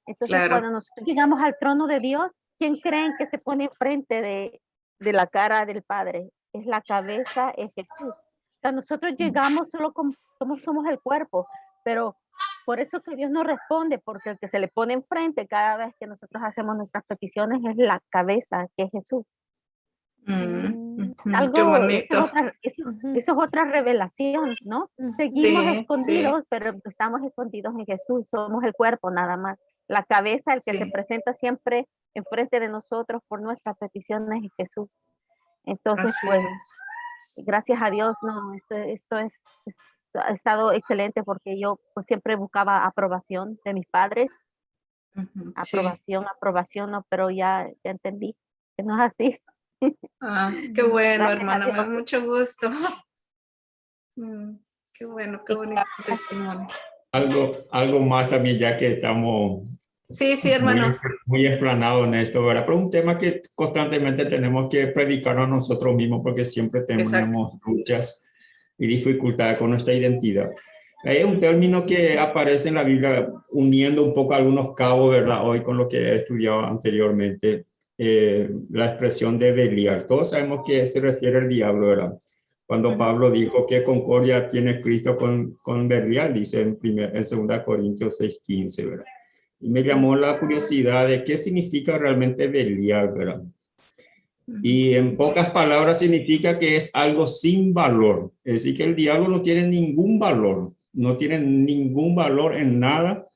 Entonces claro. cuando nosotros llegamos al trono de Dios, ¿quién creen que se pone enfrente de la cara del Padre? Es la cabeza, es Jesús. O sea, nosotros llegamos solo somos el cuerpo, pero por eso que Dios no responde, porque el que se le pone enfrente cada vez que nosotros hacemos nuestras peticiones es la cabeza, que es Jesús. Mm, ujú. Qué Algo, bonito. eso es otra revelación, ¿no? Seguimos Sí, sí, escondidos, pero estamos escondidos en Jesús, somos el cuerpo nada más. La cabeza, el que se sí. presenta siempre enfrente de nosotros por nuestras peticiones es Jesús. Entonces, Así pues, es. gracias a Dios, no, ha estado excelente porque yo pues siempre buscaba aprobación de mis padres, Ujú. Sí. aprobación, no, pero ya entendí que no es así. Ah, qué bueno, Gracias a hermana, me da Dios. mucho gusto. Mm, qué bueno, qué bonito testimonio. Algo más también, ya que estamos Sí, sí, muy, hermano. muy explanados en esto, ¿verdad? Pero un tema que constantemente tenemos que predicar a nosotros mismos porque siempre Exacto. tenemos luchas y dificultades con nuestra identidad. Hay un término que aparece en la Biblia uniendo un poco algunos cabos, ¿verdad? Hoy con lo que he estudiado anteriormente, la expresión de Belial. Todos sabemos que se refiere al diablo, ¿verdad? Cuando Ujú. Pablo dijo que concordia tiene Cristo con Belial, dice en 2 Corintios 6:15, ¿verdad? Y me llamó la curiosidad de qué significa realmente Belial, ¿verdad? Ujú. Y en pocas palabras significa que es algo sin valor. Es decir, que el diablo no tiene ningún valor, no tiene ningún valor en nada.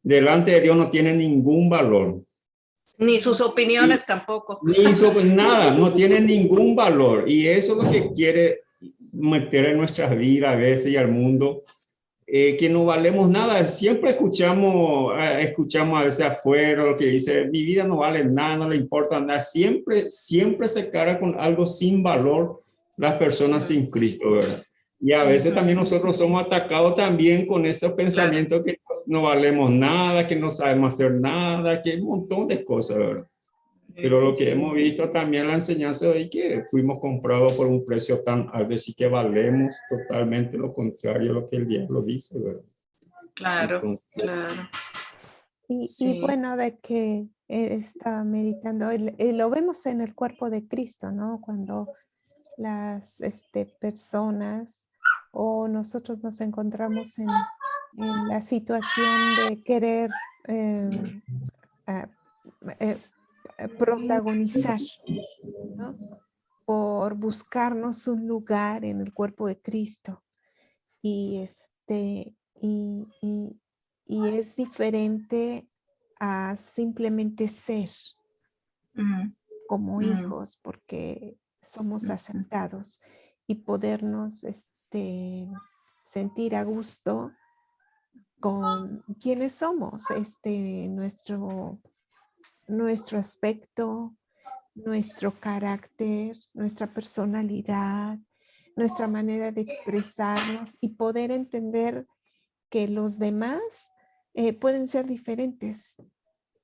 Delante de Dios no tiene ningún valor. Ni sus Y opiniones tampoco. ni hizo nada, no tiene ningún valor. Y eso es lo que quiere meter en nuestras vidas a veces y al mundo, que no valemos nada. Siempre escuchamos a veces afuera lo que dice, mi vida no vale nada, no le importa nada. Siempre se carga con algo sin valor las personas Ujú. sin Cristo, ¿verdad? Y a veces también Ujú. nosotros somos atacados también con esos Claro, pensamientos que no valemos nada, que no sabemos hacer nada, que un montón de cosas, ¿verdad? Pero sí, lo que sí. hemos visto también la enseñanza de que fuimos comprados por un precio tan alto, decir que valemos totalmente lo contrario a lo que el diablo dice, ¿verdad? Claro, Entonces, claro. Y Sí. bueno, de que estaba meditando, lo vemos en el cuerpo de Cristo, ¿no? Cuando las personas o nosotros nos encontramos en la situación de querer ah, protagonizar, ¿no? Por buscarnos un lugar en el cuerpo de Cristo. Y y es diferente a simplemente ser como hijos, porque somos aceptados y podernos sentir a gusto con quienes somos, nuestro aspecto, nuestro carácter, nuestra personalidad, nuestra manera de expresarnos y poder entender que los demás pueden ser diferentes.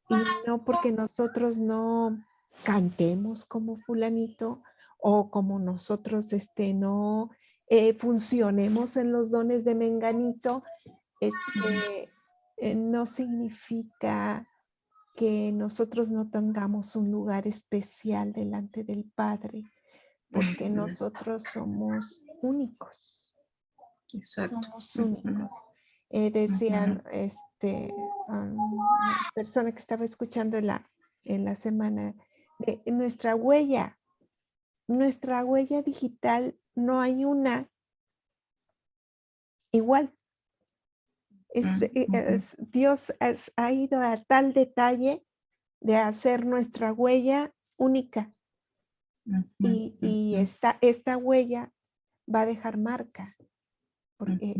Y no porque nosotros no cantemos como fulanito o como nosotros no funcionemos en los dones de menganito, no significa que nosotros no tengamos un lugar especial delante del Padre, porque nosotros somos únicos. Exacto. Somos únicos. Decían, una persona que estaba escuchando en la semana, de nuestra huella digital, no hay una igual. Dios ha ido a tal detalle de hacer nuestra huella única. Y esta huella va a dejar marca. Porque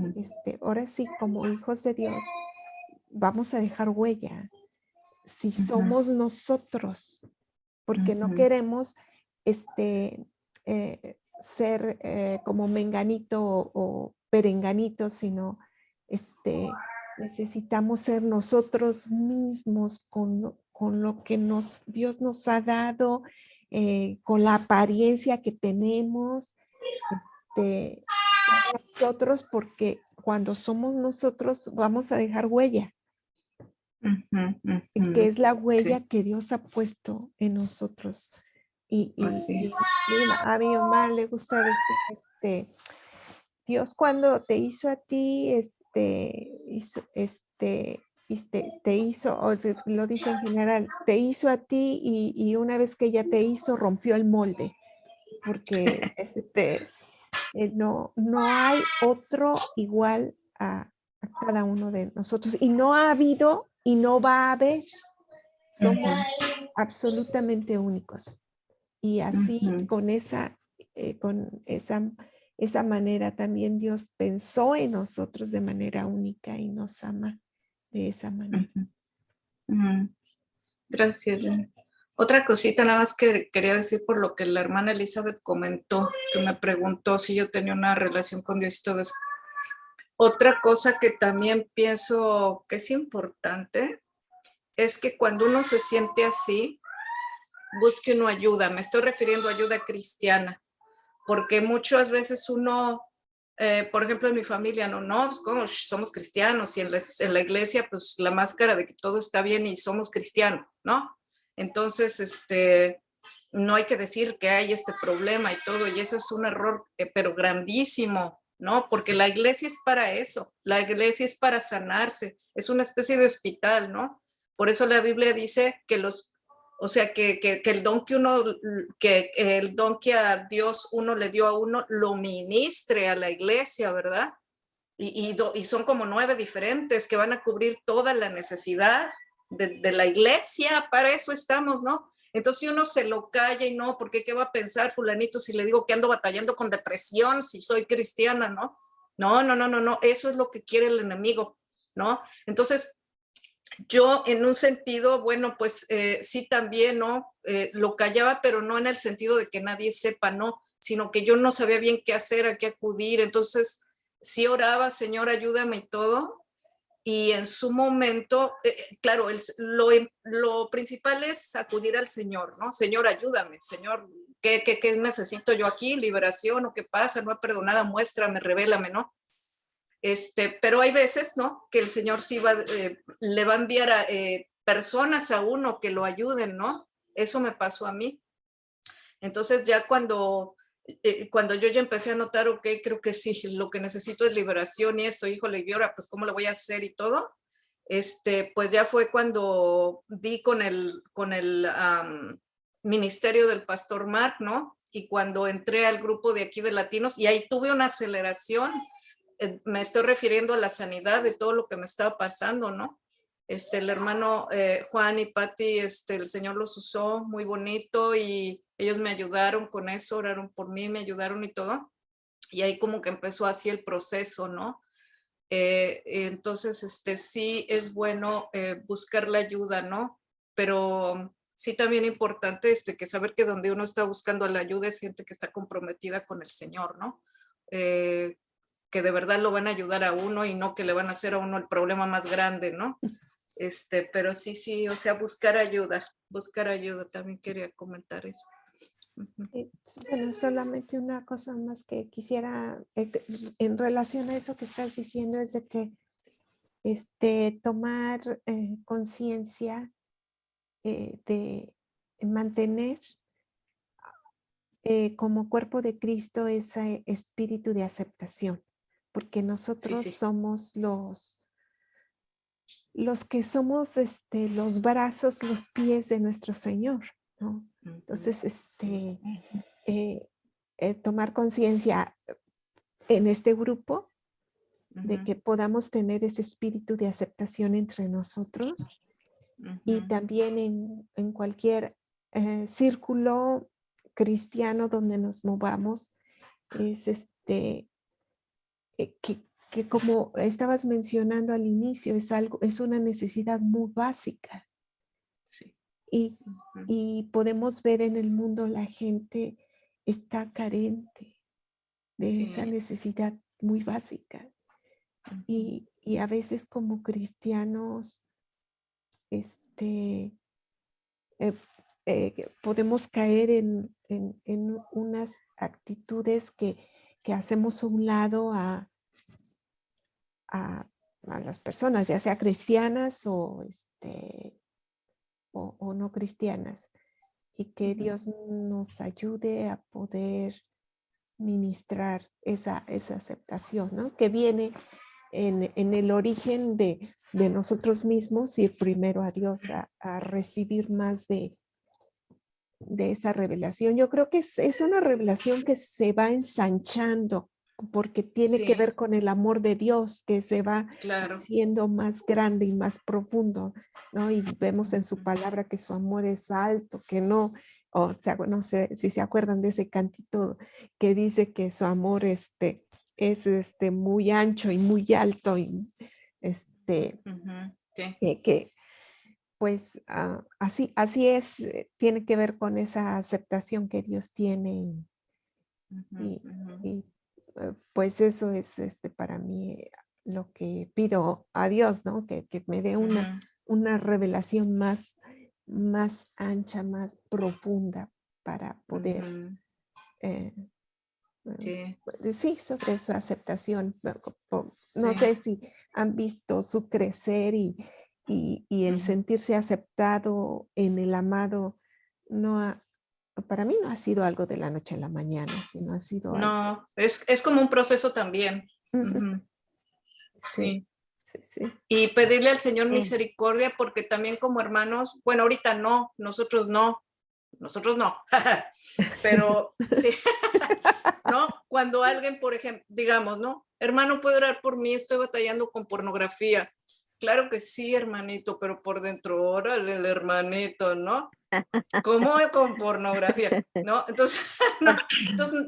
ahora sí, como hijos de Dios, vamos a dejar huella. Si somos nosotros, porque no queremos ser como menganito o perenganito, sino necesitamos ser nosotros mismos con lo que Dios nos ha dado, con la apariencia que tenemos, nosotros, porque cuando somos nosotros vamos a dejar huella, que es la huella que Dios ha puesto en nosotros. Y a mi mamá le gusta decir, Dios cuando te hizo a ti, te hizo, o lo dice en general, te hizo a ti y una vez que ella te hizo, rompió el molde, porque no hay otro igual a cada uno de nosotros, y no ha habido y no va a haber. Somos absolutamente únicos. Y así con esa manera también Dios pensó en nosotros de manera única y nos ama de esa manera. Gracias, Jenny. Otra cosita nada más que quería decir por lo que la hermana Elizabeth comentó, que me preguntó si yo tenía una relación con Dios y todo eso. Otra cosa que también pienso que es importante es que cuando uno se siente así, busque uno ayuda. Me estoy refiriendo a ayuda cristiana, porque muchas veces uno, por ejemplo, en mi familia, pues como somos cristianos, y en la iglesia, pues la máscara de que todo está bien y somos cristianos, ¿no? Entonces, no hay que decir que hay este problema y todo, y eso es un error, pero grandísimo, ¿no? Porque la iglesia es para eso, la iglesia es para sanarse, es una especie de hospital, ¿no? Por eso la Biblia dice que el don que a Dios uno le dio a uno, lo ministre a la iglesia, ¿verdad? Y son como 9 diferentes que van a cubrir toda la necesidad de la iglesia, para eso estamos, ¿no? Entonces si uno se lo calla y no, porque ¿qué va a pensar fulanito si le digo que ando batallando con depresión si soy cristiana, ¿no? No, eso es lo que quiere el enemigo, ¿no? Entonces, yo en un sentido, bueno, pues sí también, ¿no? Lo callaba, pero no en el sentido de que nadie sepa, ¿no? Sino que yo no sabía bien qué hacer, a qué acudir. Entonces, sí oraba, Señor, ayúdame y todo. Y en su momento, claro, lo principal es acudir al Señor, ¿no? Señor, ayúdame, Señor, ¿qué necesito yo aquí? ¿Liberación o qué pasa? No he perdonado, muéstrame, revélame, ¿no? Pero hay veces, ¿no? Que el Señor sí le va a enviar personas a uno que lo ayuden, ¿no? Eso me pasó a mí. Entonces ya cuando yo ya empecé a notar, ok, creo que sí, lo que necesito es liberación y esto, híjole, y ahora pues cómo lo voy a hacer y todo, pues ya fue cuando di con el ministerio del pastor Mark, ¿no? Y cuando entré al grupo de aquí de latinos, y ahí tuve una aceleración, me estoy refiriendo a la sanidad de todo lo que me estaba pasando, ¿no? El hermano Juan y Patti, el Señor los usó muy bonito y ellos me ayudaron con eso, oraron por mí, me ayudaron y todo. Y ahí como que empezó así el proceso, ¿no? Entonces, sí es bueno buscar la ayuda, ¿no? Pero sí también importante que saber que donde uno está buscando la ayuda es gente que está comprometida con el Señor, ¿no? Que de verdad lo van a ayudar a uno y no que le van a hacer a uno el problema más grande, ¿no? Pero sí, o sea, buscar ayuda, también quería comentar eso. Bueno, solamente una cosa más que quisiera, en relación a eso que estás diciendo, es de que tomar conciencia de mantener como cuerpo de Cristo ese espíritu de aceptación, porque nosotros Sí. somos los que somos los brazos, los pies de nuestro Señor, ¿no? Entonces, Sí. tomar conciencia en este grupo de que podamos tener ese espíritu de aceptación entre nosotros y también en cualquier círculo cristiano donde nos movamos, es que como estabas mencionando al inicio, es una necesidad muy básica. Sí. Y podemos ver en el mundo la gente está carente de Sí. esa necesidad muy básica. Y a veces como cristianos, podemos caer en unas actitudes que hacemos a un lado a las personas, ya sea cristianas o no cristianas, y que Dios nos ayude a poder ministrar esa aceptación, ¿no? Que viene en el origen de nosotros mismos, ir primero a Dios a recibir más de esa revelación. Yo creo que es una revelación que se va ensanchando porque tiene que ver con el amor de Dios que se va haciendo más grande y más profundo, ¿no? Y vemos en su palabra que su amor es alto, que no, o sea, no sé si se acuerdan de ese cantito que dice que su amor es muy ancho y muy alto y que pues así es, tiene que ver con esa aceptación que Dios tiene y pues eso es para mí lo que pido a Dios, ¿no? Que me dé una revelación más ancha, más profunda para poder sí, sobre su aceptación. No sé si han visto su crecer y el sentirse aceptado en el amado, para mí no ha sido algo de la noche a la mañana, sino ha sido algo. No, es como un proceso también. Sí. Y pedirle al Señor misericordia porque también como hermanos, bueno, ahorita no, nosotros no, pero sí, ¿no? Cuando alguien, por ejemplo, digamos, ¿no? Hermano, ¿puede orar por mí? Estoy batallando con pornografía. Claro que sí, hermanito, pero por dentro, órale, el hermanito, ¿no? ¿Cómo con pornografía? ¿No? Entonces,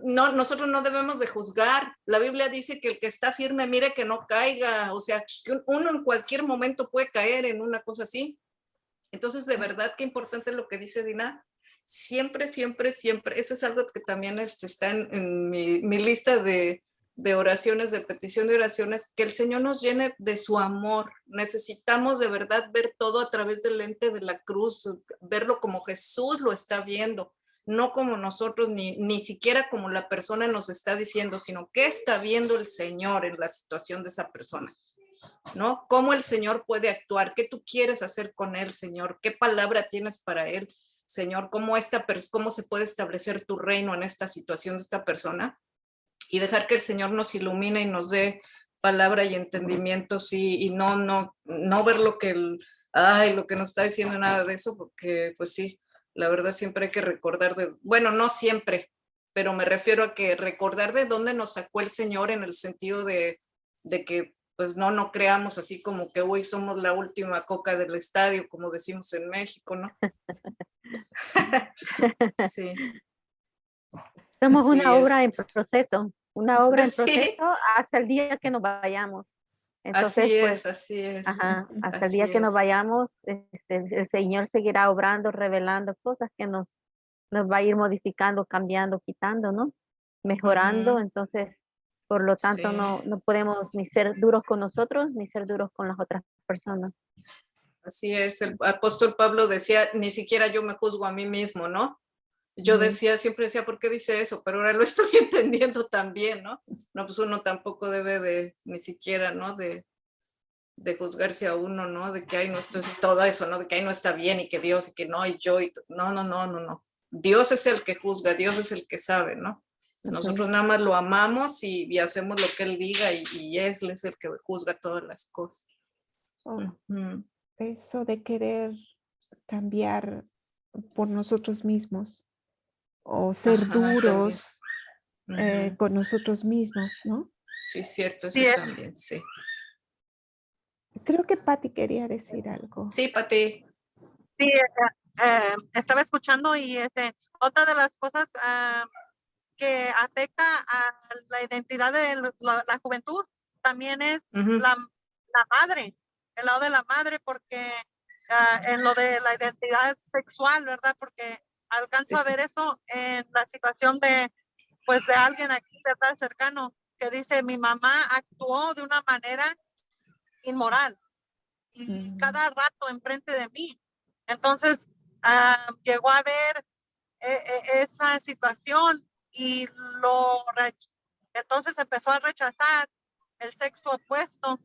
nosotros no debemos de juzgar. La Biblia dice que el que está firme, mire que no caiga. O sea, que uno en cualquier momento puede caer en una cosa así. Entonces, de verdad, qué importante lo que dice Dina. Siempre, eso es algo que también está en mi lista de oraciones, de petición de oraciones, que el Señor nos llene de su amor. Necesitamos de verdad ver todo a través del lente de la cruz, verlo como Jesús lo está viendo, no como nosotros, ni siquiera como la persona nos está diciendo, sino qué está viendo el Señor en la situación de esa persona. ¿no? ¿Cómo el Señor puede actuar? ¿Qué tú quieres hacer con él, Señor? ¿Qué palabra tienes para él, Señor? ¿Cómo se puede establecer tu reino en esta situación de esta persona? Y dejar que el Señor nos ilumine y nos dé palabra y entendimiento, sí, y no ver lo que lo que nos está diciendo, nada de eso, porque pues sí, la verdad siempre hay que recordar bueno, no siempre, pero me refiero a que recordar de dónde nos sacó el Señor, en el sentido de que pues no creamos así como que hoy somos la última coca del estadio, como decimos en México, ¿no? Sí. Somos Así una obra en es. proceso, una obra en Sí, proceso hasta el día que nos vayamos. Entonces, así pues, es, así es. ajá, hasta el Así día que nos es. vayamos, el Señor seguirá obrando, revelando cosas que nos va a ir modificando, cambiando, quitando, ¿no? Mejorando. Ujú, Entonces, por lo tanto, sí, no podemos ni ser duros con nosotros, ni ser duros con las otras personas. así es. El apóstol Pablo decía, ni siquiera yo me juzgo a mí mismo, ¿no? Yo Ujú. siempre decía, ¿por qué dice eso? Pero ahora lo estoy entendiendo también, ¿no? No, pues uno tampoco debe de, ni siquiera, ¿no? De juzgarse a uno, ¿no? De que hay no esto, todo eso, ¿no? De que ahí no está bien y que Dios y que no, y yo, y no. Dios es el que juzga, Dios es el que sabe, ¿no? Nosotros Ujú. nada más lo amamos y hacemos lo que Él diga y Él es el que juzga todas las cosas. Oh, Ujú. eso de querer cambiar por nosotros mismos o ser Ajá, también. duros Ujú. con nosotros mismos, ¿no? Sí, cierto, Sí, eso también, sí. Creo que Patty quería decir algo. Sí, Pati. sí, estaba escuchando y otra de las cosas que afecta a la identidad de la juventud también es Ujú. la madre, el lado de la madre, porque en lo de la identidad sexual, ¿verdad? Porque alcanzo Sí, a sí. ver eso en la situación pues de alguien aquí, ¿verdad? Cercano, que dice, mi mamá actuó de una manera inmoral y Mm, cada rato enfrente de mí. Entonces, llegó a ver esa situación y entonces empezó a rechazar el sexo opuesto,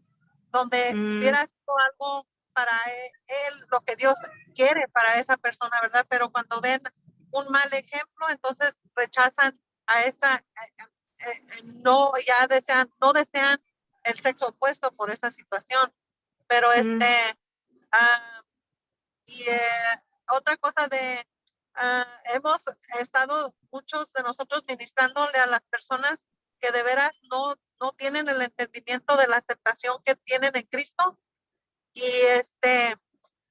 donde Mm, hubiera sido algo para él, lo que Dios quiere para esa persona, ¿verdad? Pero cuando ven un mal ejemplo, entonces rechazan a no desean el sexo opuesto por esa situación. Pero mm, ah, y otra cosa hemos estado muchos de nosotros ministrándole a las personas que de veras no tienen el entendimiento de la aceptación que tienen en Cristo. Y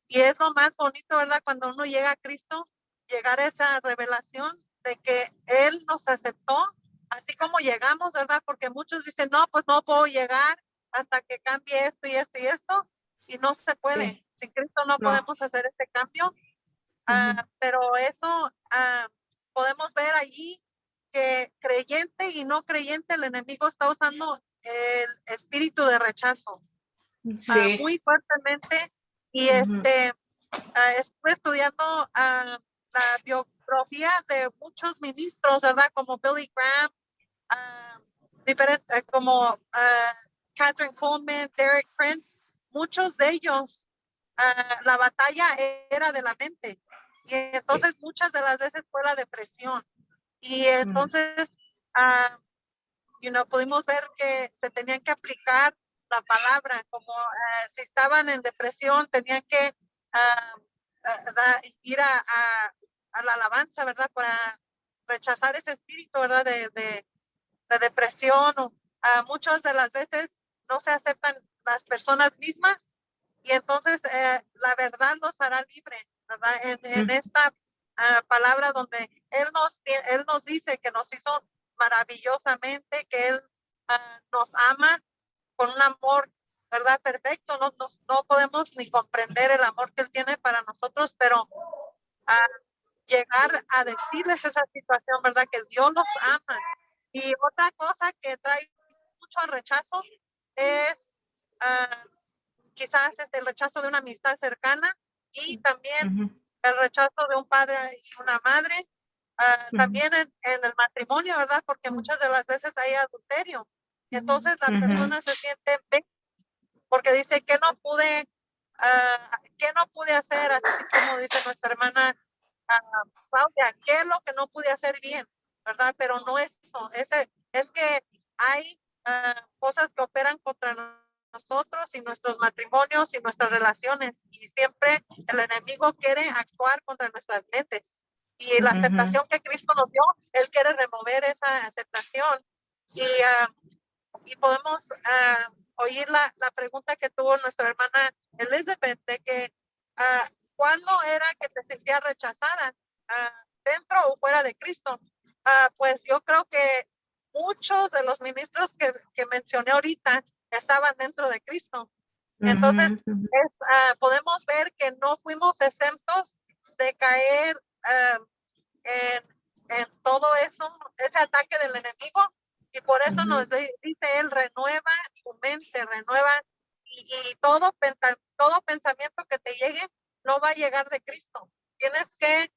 y es lo más bonito, ¿verdad? Cuando uno llega a Cristo, llegar a esa revelación de que Él nos aceptó así como llegamos, ¿verdad? Porque muchos dicen, no, pues no puedo llegar hasta que cambie esto y esto y esto, y no se puede. sí, Sin Cristo no no. podemos hacer este cambio. Ujú. Pero eso podemos ver allí que creyente y no creyente, el enemigo está usando el espíritu de rechazo Sí. muy fuertemente. Y Ujú. estuve estudiando la biografía de muchos ministros, ¿verdad? Como Billy Graham, como Catherine Coleman, Derek Prince, muchos de ellos, la batalla era de la mente. Y Sí. entonces muchas de las veces fue la depresión. Y Mm, entonces, pudimos ver que se tenían que aplicar la palabra, como si estaban en depresión, tenían que ir a la alabanza, ¿verdad? Para rechazar ese espíritu, ¿verdad? De depresión. Muchas de las veces no se aceptan las personas mismas y entonces la verdad los hará libre, ¿verdad? En mm, esta palabra donde él nos dice que nos hizo maravillosamente, que Él nos ama con un amor, ¿verdad? Perfecto. No podemos ni comprender el amor que Él tiene para nosotros, pero llegar a decirles esa situación, ¿verdad? Que Dios los ama. Y otra cosa que trae mucho rechazo es quizás el rechazo de una amistad cercana y también ujú, el rechazo de un padre y una madre. ujú, También en el matrimonio, ¿verdad? Porque muchas de las veces hay adulterio. Entonces la ujú. persona se siente porque dice que no pude, ¿qué no pude hacer? Así como dice nuestra hermana Claudia, ¿qué es lo que no pude hacer bien? ¿Verdad? Pero no es eso, es que hay cosas que operan contra nosotros y nuestros matrimonios y nuestras relaciones, y siempre el enemigo quiere actuar contra nuestras mentes. Y la aceptación que Cristo nos dio, Él quiere remover esa aceptación. Y podemos oír la pregunta que tuvo nuestra hermana Elizabeth, de que ¿cuándo era que te sentías rechazada? ¿Dentro o fuera de Cristo? Pues yo creo que muchos de los ministros que mencioné ahorita estaban dentro de Cristo. Entonces, podemos ver que no fuimos exentos de caer en todo eso, ese ataque del enemigo, y por eso nos dice él, renueva tu mente, renueva, y todo pensamiento que te llegue no va a llegar de Cristo. Tienes que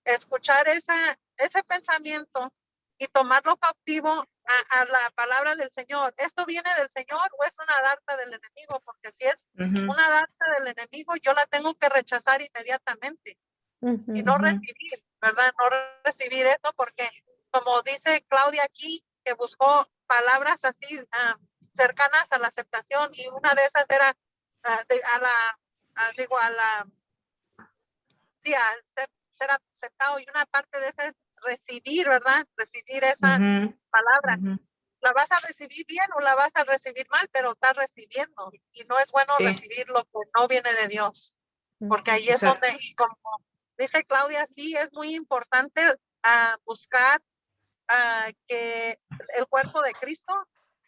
escuchar ese pensamiento y tomarlo cautivo a la palabra del Señor. ¿Esto viene del Señor o es una darta del enemigo? Porque si es una darta del enemigo, yo la tengo que rechazar inmediatamente y no recibir, ¿verdad? No recibir eso, porque como dice Claudia aquí, que buscó palabras así cercanas a la aceptación, y una de esas era ser aceptado, y una parte de esa es recibir, ¿verdad? Recibir esa palabra. ¿La vas a recibir bien o la vas a recibir mal? Pero estás recibiendo, y no es bueno recibir lo que no viene de Dios, porque ahí es Exacto. donde, y como dice Claudia, sí es muy importante buscar que el cuerpo de Cristo,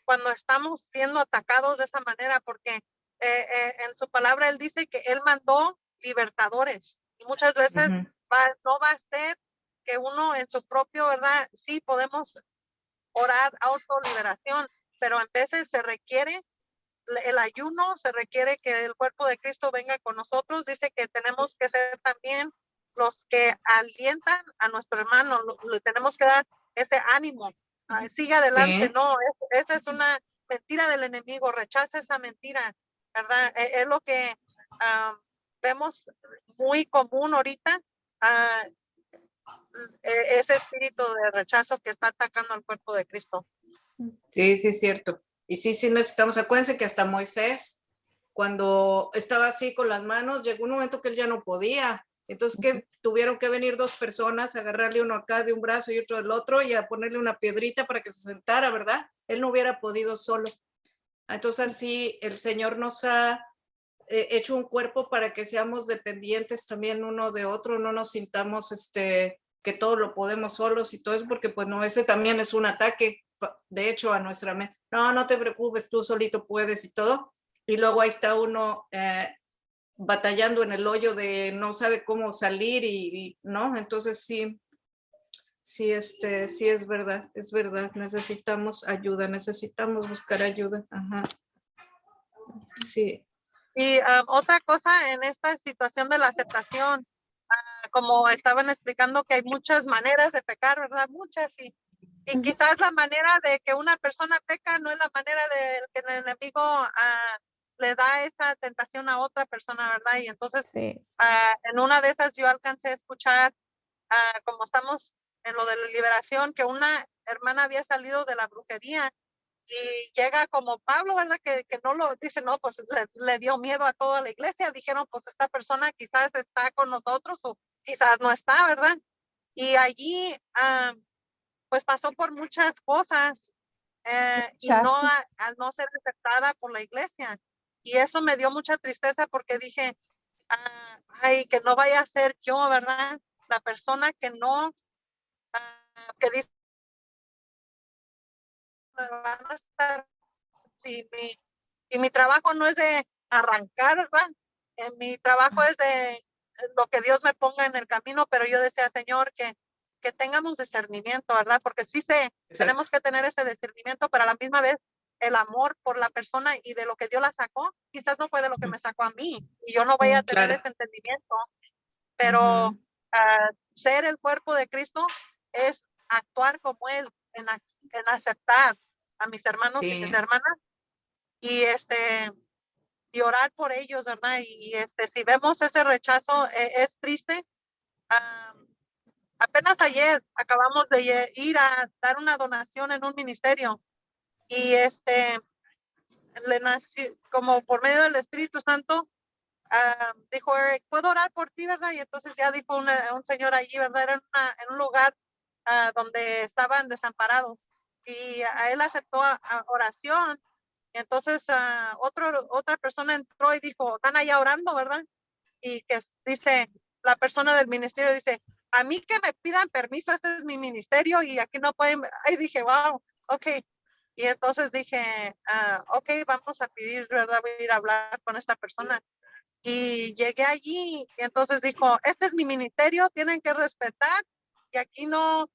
cuando estamos siendo atacados de esa manera, porque en su palabra él dice que él mandó libertadores, y muchas veces no va a ser que uno en su propio, ¿verdad? Sí, podemos orar autoliberación, pero en veces se requiere el ayuno, se requiere que el cuerpo de Cristo venga con nosotros. Dice que tenemos que ser también los que alientan a nuestro hermano, le tenemos que dar ese ánimo. Sigue adelante, no, esa es una mentira del enemigo, rechaza esa mentira, ¿verdad? Es lo que vemos muy común ahorita, ese espíritu de rechazo que está atacando al cuerpo de Cristo. Sí, sí, es cierto. Y sí, sí necesitamos, acuérdense que hasta Moisés, cuando estaba así con las manos, llegó un momento que él ya no podía. Entonces, que tuvieron que venir dos personas, agarrarle uno acá de un brazo y otro del otro, y a ponerle una piedrita para que se sentara, ¿verdad? Él no hubiera podido solo. Entonces, así el Señor nos ha hecho un cuerpo para que seamos dependientes también uno de otro, no nos sintamos que todo lo podemos solos y todo eso, porque pues no, ese también es un ataque, de hecho, a nuestra mente. No, no te preocupes, tú solito puedes y todo. Y luego ahí está uno batallando en el hoyo de no sabe cómo salir y no, entonces sí, sí, sí es verdad, necesitamos ayuda, necesitamos buscar ayuda, ajá, sí. Y otra cosa en esta situación de la aceptación, como estaban explicando que hay muchas maneras de pecar, ¿verdad? Muchas, y quizás la manera de que una persona peca no es la manera de que el enemigo le da esa tentación a otra persona, ¿verdad? Y entonces en una de esas yo alcancé a escuchar, como estamos en lo de la liberación, que una hermana había salido de la brujería y llega como Pablo, ¿verdad? Que no lo dice, no, pues le dio miedo a toda la iglesia. Dijeron, pues esta persona quizás está con nosotros o quizás no está, ¿verdad? Y allí, pues pasó por muchas cosas y no al no ser aceptada por la iglesia. Y eso me dio mucha tristeza, porque dije, ay, que no vaya a ser yo, ¿verdad? La persona que no, que dice, van a estar, si mi trabajo no es de arrancar, ¿verdad? Mi trabajo es de lo que Dios me ponga en el camino, pero yo decía, Señor, que tengamos discernimiento, ¿verdad? Porque sí tenemos que tener ese discernimiento, pero a la misma vez el amor por la persona y de lo que Dios la sacó, quizás no fue de lo que me sacó a mí, y yo no voy a tener ese entendimiento, pero ser el cuerpo de Cristo es actuar como Él, en aceptar a mis hermanos y mis hermanas, y y orar por ellos, ¿verdad? Si vemos ese rechazo, es triste. Apenas ayer acabamos de ir a dar una donación en un ministerio y le nació como por medio del Espíritu Santo. Dijo Eric, ¿puedo orar por ti, verdad? Y entonces ya dijo un señor allí, ¿verdad? Era en un lugar donde estaban desamparados y a él aceptó oración. Y entonces otra persona entró y dijo, están allá orando, ¿verdad? Y que dice, la persona del ministerio dice, a mí que me pidan permiso, este es mi ministerio y aquí no pueden. Ahí dije, wow, ok. Y entonces dije, ok, vamos a pedir, ¿verdad? Voy a ir a hablar con esta persona. Y llegué allí y entonces dijo, este es mi ministerio, tienen que respetar y aquí no,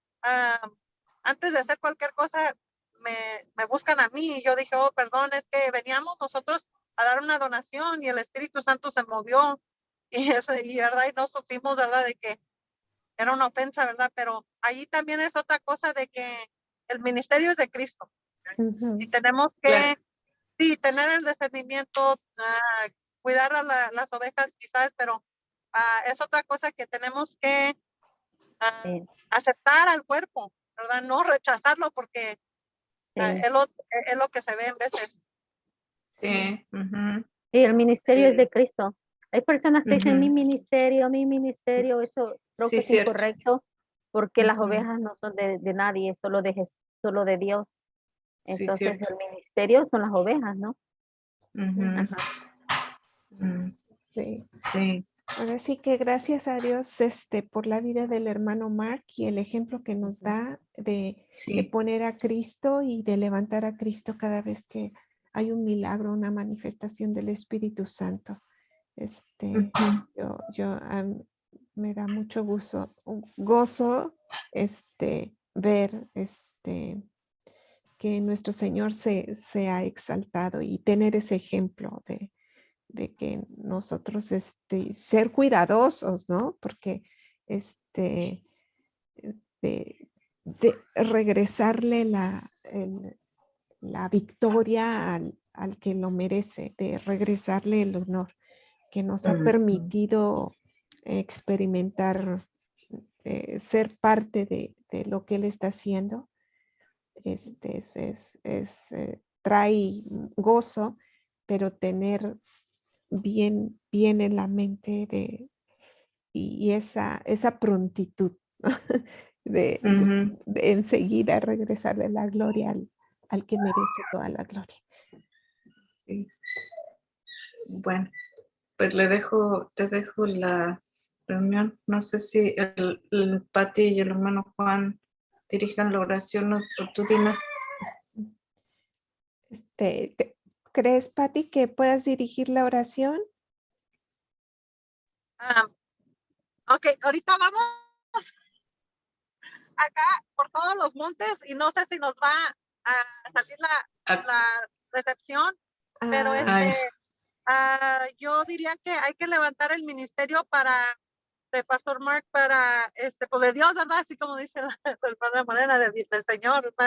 antes de hacer cualquier cosa, me buscan a mí. Y yo dije, oh, perdón, es que veníamos nosotros a dar una donación y el Espíritu Santo se movió verdad, y no supimos, ¿verdad? De que era una ofensa, ¿verdad? Pero allí también es otra cosa de que el ministerio es de Cristo y tenemos que, Claro. sí, tener el discernimiento, cuidar a las ovejas quizás, pero es otra cosa que tenemos que Sí, aceptar al cuerpo, ¿verdad? No rechazarlo porque sí. es lo que se ve en veces. Sí. Ujú, Sí, el ministerio es sí, de Cristo. Hay personas que dicen ujú. mi ministerio, eso creo que Sí, es cierto. incorrecto porque las Ujú. ovejas no son de nadie, solo de solo de Dios. Sí, Entonces cierto. el ministerio son las ovejas, ¿no? Ujú, Ajá. mm, Sí. sí, Ahora sí que gracias a Dios por la vida del hermano Mark y el ejemplo que nos da de sí. poner a Cristo y de levantar a Cristo cada vez que hay un milagro, una manifestación del Espíritu Santo. Ujú, Me da mucho gozo ver que nuestro Señor se ha exaltado y tener ese ejemplo de que nosotros ser cuidadosos, ¿no? Porque de regresarle la victoria al que lo merece, de regresarle el honor que nos ha ujú. permitido experimentar, ser parte de lo que Él está haciendo. Trae gozo, pero tener bien en la mente y esa prontitud, ¿no? Ujú, de enseguida regresarle la gloria al que merece toda la gloria. sí. Bueno, pues te dejo la reunión. No sé si el Pati y el hermano Juan dirijan la oración o tú, Dina. ¿Crees, Patti, que puedas dirigir la oración? Ok, ahorita vamos acá por todos los montes y no sé si nos va a salir Ah, la recepción, pero ay, yo diría que hay que levantar el ministerio de Pastor Mark para, pues de Dios, ¿verdad? Así como dice la hermana Morena del Señor, ¿verdad?